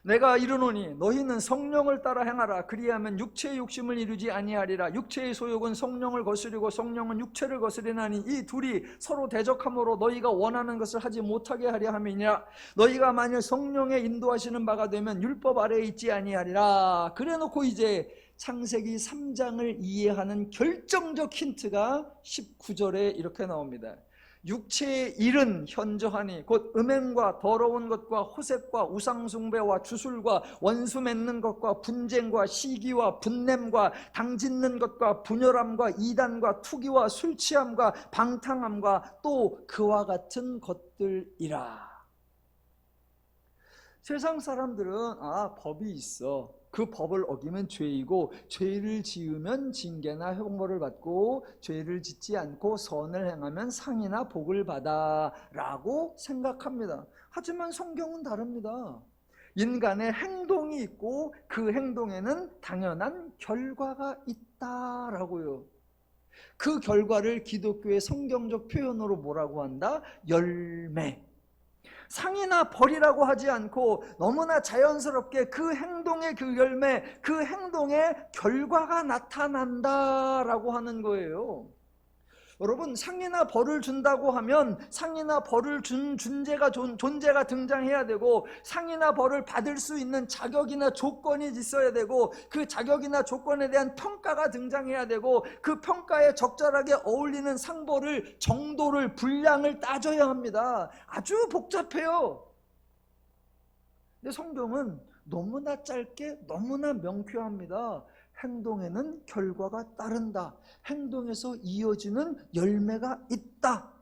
내가 이르노니 너희는 성령을 따라 행하라. 그리하면 육체의 욕심을 이루지 아니하리라. 육체의 소욕은 성령을 거스리고 성령은 육체를 거스리나니 이 둘이 서로 대적함으로 너희가 원하는 것을 하지 못하게 하려 함이니라. 너희가 만일 성령의 인도하시는 바가 되면 율법 아래에 있지 아니하리라. 그래놓고 이제 창세기 3장을 이해하는 결정적 힌트가 19절에 이렇게 나옵니다. 육체의 일은 현저하니 곧 음행과 더러운 것과 호색과 우상숭배와 주술과 원수 맺는 것과 분쟁과 시기와 분냄과 당짓는 것과 분열함과 이단과 투기와 술취함과 방탕함과 또 그와 같은 것들이라. 세상 사람들은 법이 있어. 그 법을 어기면 죄이고 죄를 지으면 징계나 형벌을 받고 죄를 짓지 않고 선을 행하면 상이나 복을 받아 라고 생각합니다. 하지만 성경은 다릅니다. 인간의 행동이 있고 그 행동에는 당연한 결과가 있다라고요. 그 결과를 기독교의 성경적 표현으로 뭐라고 한다? 열매. 상이나 벌이라고 하지 않고 너무나 자연스럽게 그 행동의 그 열매, 그 행동의 결과가 나타난다라고 하는 거예요. 여러분, 상이나 벌을 준다고 하면 상이나 벌을 준 존재가 등장해야 되고, 상이나 벌을 받을 수 있는 자격이나 조건이 있어야 되고, 그 자격이나 조건에 대한 평가가 등장해야 되고, 그 평가에 적절하게 어울리는 상벌을, 정도를, 분량을 따져야 합니다. 아주 복잡해요. 근데 성경은 너무나 짧게 너무나 명쾌합니다. 행동에는 결과가 따른다. 행동에서 이어지는 열매가 있다.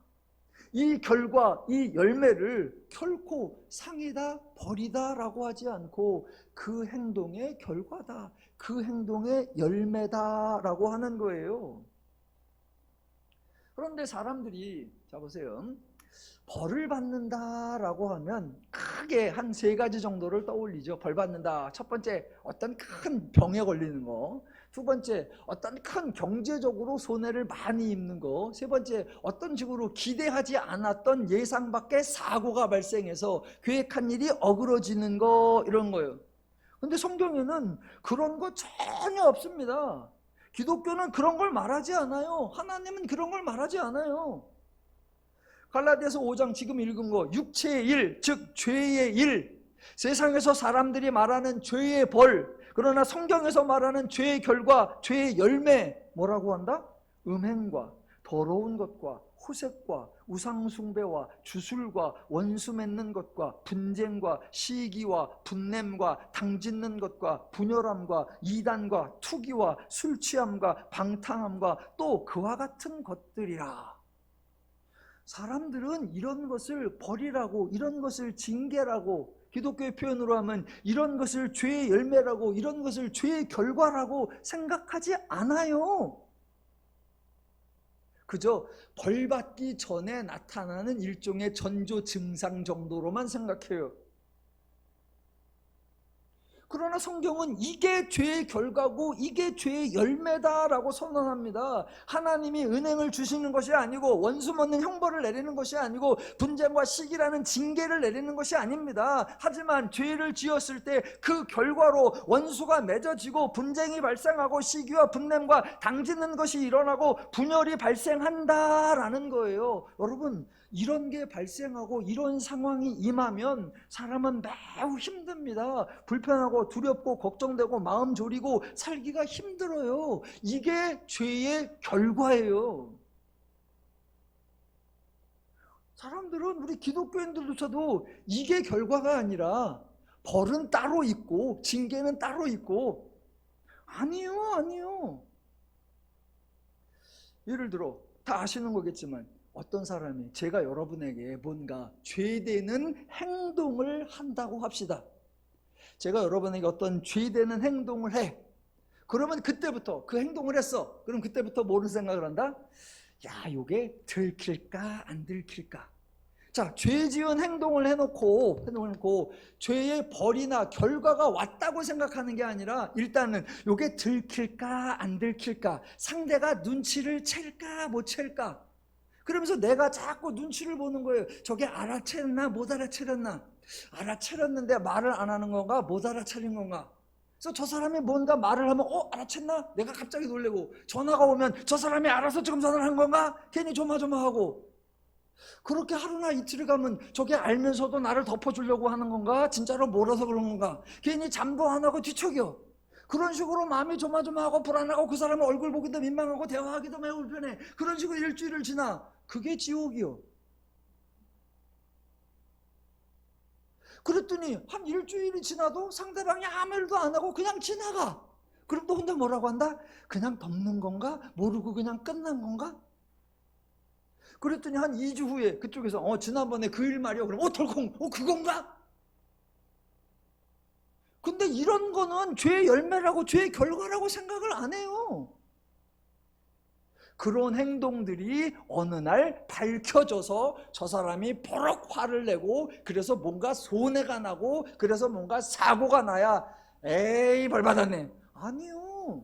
이 결과, 이 열매를 결코 상이다, 벌이다 라고 하지 않고 그 행동의 결과다, 그 행동의 열매다 라고 하는 거예요. 그런데 사람들이, 자 보세요, 벌을 받는다라고 하면 크게 한 3가지 정도를 떠올리죠. 벌 받는다. 첫 번째, 어떤 큰 병에 걸리는 거. 두 번째, 어떤 큰 경제적으로 손해를 많이 입는 거. 세 번째, 어떤 식으로 기대하지 않았던 예상 밖의 사고가 발생해서 계획한 일이 어그러지는 거, 이런 거예요. 근데 성경에는 그런 거 전혀 없습니다. 기독교는 그런 걸 말하지 않아요. 하나님은 그런 걸 말하지 않아요. 갈라디아서 5장 지금 읽은 거, 육체의 일, 즉 죄의 일, 세상에서 사람들이 말하는 죄의 벌, 그러나 성경에서 말하는 죄의 결과, 죄의 열매, 뭐라고 한다? 음행과 더러운 것과 호색과 우상숭배와 주술과 원수 맺는 것과 분쟁과 시기와 분냄과 당짓는 것과 분열함과 이단과 투기와 술취함과 방탕함과 또 그와 같은 것들이라. 사람들은 이런 것을 벌이라고, 이런 것을 징계라고, 기독교의 표현으로 하면 이런 것을 죄의 열매라고, 이런 것을 죄의 결과라고 생각하지 않아요. 그저 벌받기 전에 나타나는 일종의 전조 증상 정도로만 생각해요. 그러나 성경은 이게 죄의 결과고 이게 죄의 열매다라고 선언합니다. 하나님이 은행을 주시는 것이 아니고 원수 먹는 형벌을 내리는 것이 아니고 분쟁과 시기라는 징계를 내리는 것이 아닙니다. 하지만 죄를 지었을 때 그 결과로 원수가 맺어지고 분쟁이 발생하고 시기와 분냄과 당짓는 것이 일어나고 분열이 발생한다라는 거예요. 여러분, 이런 게 발생하고 이런 상황이 임하면 사람은 매우 힘듭니다. 불편하고 두렵고 걱정되고 마음 졸이고 살기가 힘들어요. 이게 죄의 결과예요. 사람들은, 우리 기독교인들조차도 이게 결과가 아니라 벌은 따로 있고 징계는 따로 있고, 아니요. 예를 들어 다 아시는 거겠지만 어떤 사람이 제가 여러분에게 뭔가 죄되는 행동을 한다고 합시다. 제가 여러분에게 어떤 죄되는 행동을 해. 그러면 그때부터 그 행동을 했어. 그럼 그때부터 뭐를 생각을 한다? 야, 요게 들킬까 안 들킬까? 자, 죄 지은 행동을 해놓고 죄의 벌이나 결과가 왔다고 생각하는 게 아니라 일단은 요게 들킬까 안 들킬까? 상대가 눈치를 챌까 못 챌까? 그러면서 내가 자꾸 눈치를 보는 거예요. 저게 알아채렸나 못 알아채렸나? 알아채렸는데 말을 안 하는 건가 못 알아차린 건가? 그래서 저 사람이 뭔가 말을 하면 알아챘나? 내가 갑자기 놀래고, 전화가 오면 저 사람이 알아서 지금 전화를 한 건가? 괜히 조마조마하고. 그렇게 하루나 이틀을 가면 저게 알면서도 나를 덮어주려고 하는 건가? 진짜로 몰아서 그런 건가? 괜히 잠도 안 하고 뒤척여. 그런 식으로 마음이 조마조마하고 불안하고 그 사람의 얼굴 보기도 민망하고 대화하기도 매우 불편해. 그런 식으로 일주일을 지나. 그게 지옥이요. 그랬더니 한 일주일이 지나도 상대방이 아무 말도 안 하고 그냥 지나가. 그럼 또 혼자 뭐라고 한다? 그냥 덮는 건가? 모르고 그냥 끝난 건가? 그랬더니 한 2주 후에 그쪽에서 지난번에 그 일 말이요. 그럼 덜컹 그건가? 근데 이런 거는 죄의 열매라고 죄의 결과라고 생각을 안 해요. 그런 행동들이 어느 날 밝혀져서 저 사람이 버럭 화를 내고 그래서 뭔가 손해가 나고 그래서 뭔가 사고가 나야 에이 벌 받았네. 아니요.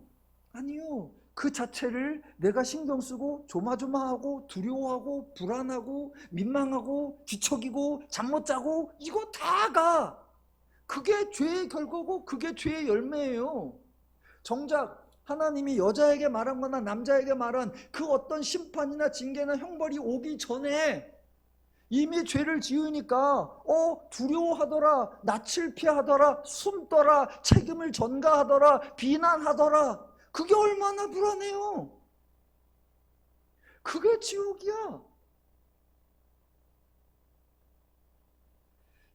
그 자체를 내가 신경 쓰고 조마조마하고 두려워하고 불안하고 민망하고 뒤척이고 잠 못 자고 이거 다가 그게 죄의 결과고 그게 죄의 열매예요. 정작 하나님이 여자에게 말한 거나 남자에게 말한 그 어떤 심판이나 징계나 형벌이 오기 전에 이미 죄를 지으니까 두려워하더라, 낯을 피하더라, 숨더라, 책임을 전가하더라, 비난하더라. 그게 얼마나 불안해요. 그게 지옥이야.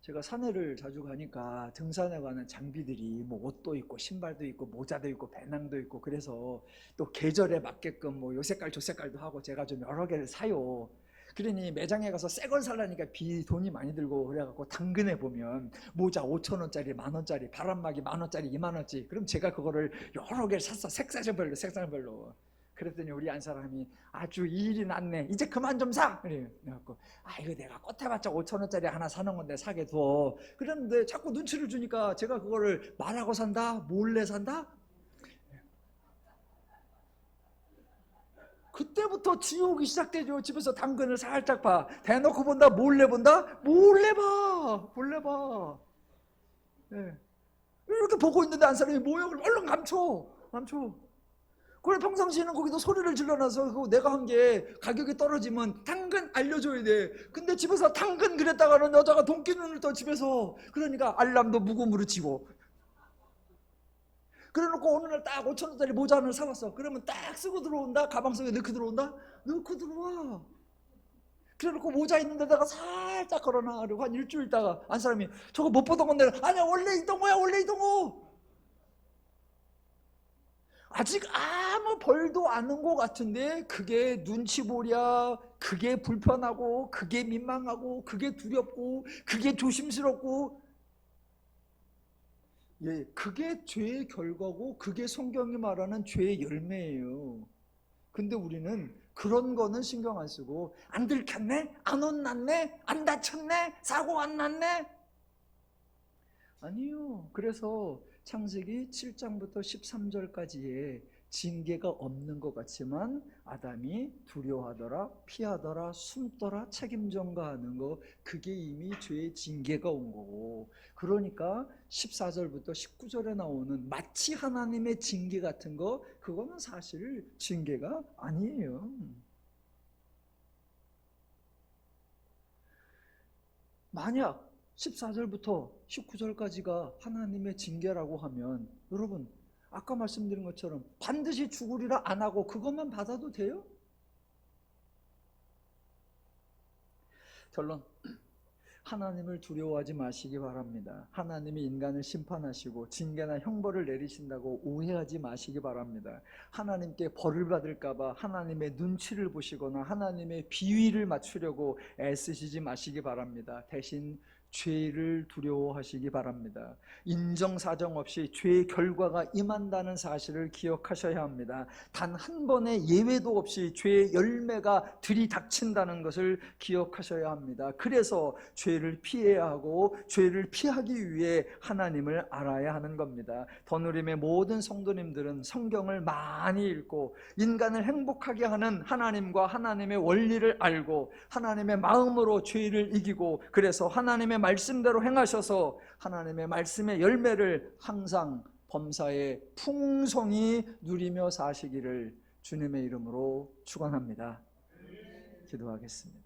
제가 산에를 자주 가니까 등산에 가는 장비들이 뭐 옷도 있고 신발도 있고 모자도 있고 배낭도 있고 그래서 또 계절에 맞게끔 뭐 요 색깔 저 색깔도 하고 제가 좀 여러 개를 사요. 그러니 매장에 가서 새 걸 살라니까 돈이 많이 들고 그래갖고 당근에 보면 모자 5,000원짜리, 만원짜리, 바람막이 만원짜리, 2만원짜리. 그럼 제가 그거를 여러 개를 샀어. 색상별로. 그랬더니 우리 한 사람이 아주 이 일이 낫네. 이제 그만 좀 사. 그래갖고 이거 내가 껏해봤자 5,000원짜리 하나 사는 건데 사게 둬. 그랬는데 자꾸 눈치를 주니까 제가 그거를 말하고 산다? 몰래 산다? 그때부터 지옥이 시작되죠. 집에서 당근을 살짝 봐. 대놓고 본다? 몰래 본다? 몰래 봐. 네. 이렇게 보고 있는데 한 사람이 뭐야? 그럼 얼른 감춰. 그래, 평상시에는 거기도 소리를 질러놔서 내가 한 게 가격이 떨어지면 당근 알려줘야 돼. 근데 집에서 당근 그랬다가는 여자가 돈기눈을 떠 집에서. 그러니까 알람도 무음으로 치고. 그래놓고 어느 날 딱 5,000원짜리 모자 하나를 사왔어. 그러면 딱 쓰고 들어온다. 가방 속에 넣고 들어온다. 넣고 들어와. 그래놓고 모자 있는 데다가 살짝 걸어놔. 그리고 한 일주일 있다가 한 사람이 저거 못 보던 건데 아니야 원래 있던 거야. 아직 아무 벌도 안 온 것 같은데 그게 눈치보랴, 그게 불편하고 그게 민망하고 그게 두렵고 그게 조심스럽고, 그게 죄의 결과고 그게 성경이 말하는 죄의 열매예요. 근데 우리는 그런 거는 신경 안 쓰고 안 들켰네? 안 혼났네? 안 다쳤네? 사고 안 났네? 아니요. 그래서 창세기 7장부터 13절까지의 징계가 없는 것 같지만 아담이 두려워하더라, 피하더라, 숨더라, 책임 전가하는 거, 그게 이미 죄의 징계가 온 거고, 그러니까 14절부터 19절에 나오는 마치 하나님의 징계 같은 거, 그거는 사실 징계가 아니에요. 만약 14절부터 19절까지가 하나님의 징계라고 하면 여러분, 아까 말씀드린 것처럼 반드시 죽으리라 안 하고 그것만 받아도 돼요? 결론, 하나님을 두려워하지 마시기 바랍니다. 하나님이 인간을 심판하시고 징계나 형벌을 내리신다고 오해하지 마시기 바랍니다. 하나님께 벌을 받을까 봐 하나님의 눈치를 보시거나 하나님의 비위를 맞추려고 애쓰시지 마시기 바랍니다. 대신 죄를 두려워하시기 바랍니다. 인정사정 없이 죄의 결과가 임한다는 사실을 기억하셔야 합니다. 단 한 번의 예외도 없이 죄의 열매가 들이닥친다는 것을 기억하셔야 합니다. 그래서 죄를 피해야 하고 죄를 피하기 위해 하나님을 알아야 하는 겁니다. 더누림의 모든 성도님들은 성경을 많이 읽고 인간을 행복하게 하는 하나님과 하나님의 원리를 알고 하나님의 마음으로 죄를 이기고, 그래서 하나님의 말씀대로 행하셔서 하나님의 말씀의 열매를 항상 범사에 풍성히 누리며 사시기를 주님의 이름으로 축원합니다. 기도하겠습니다.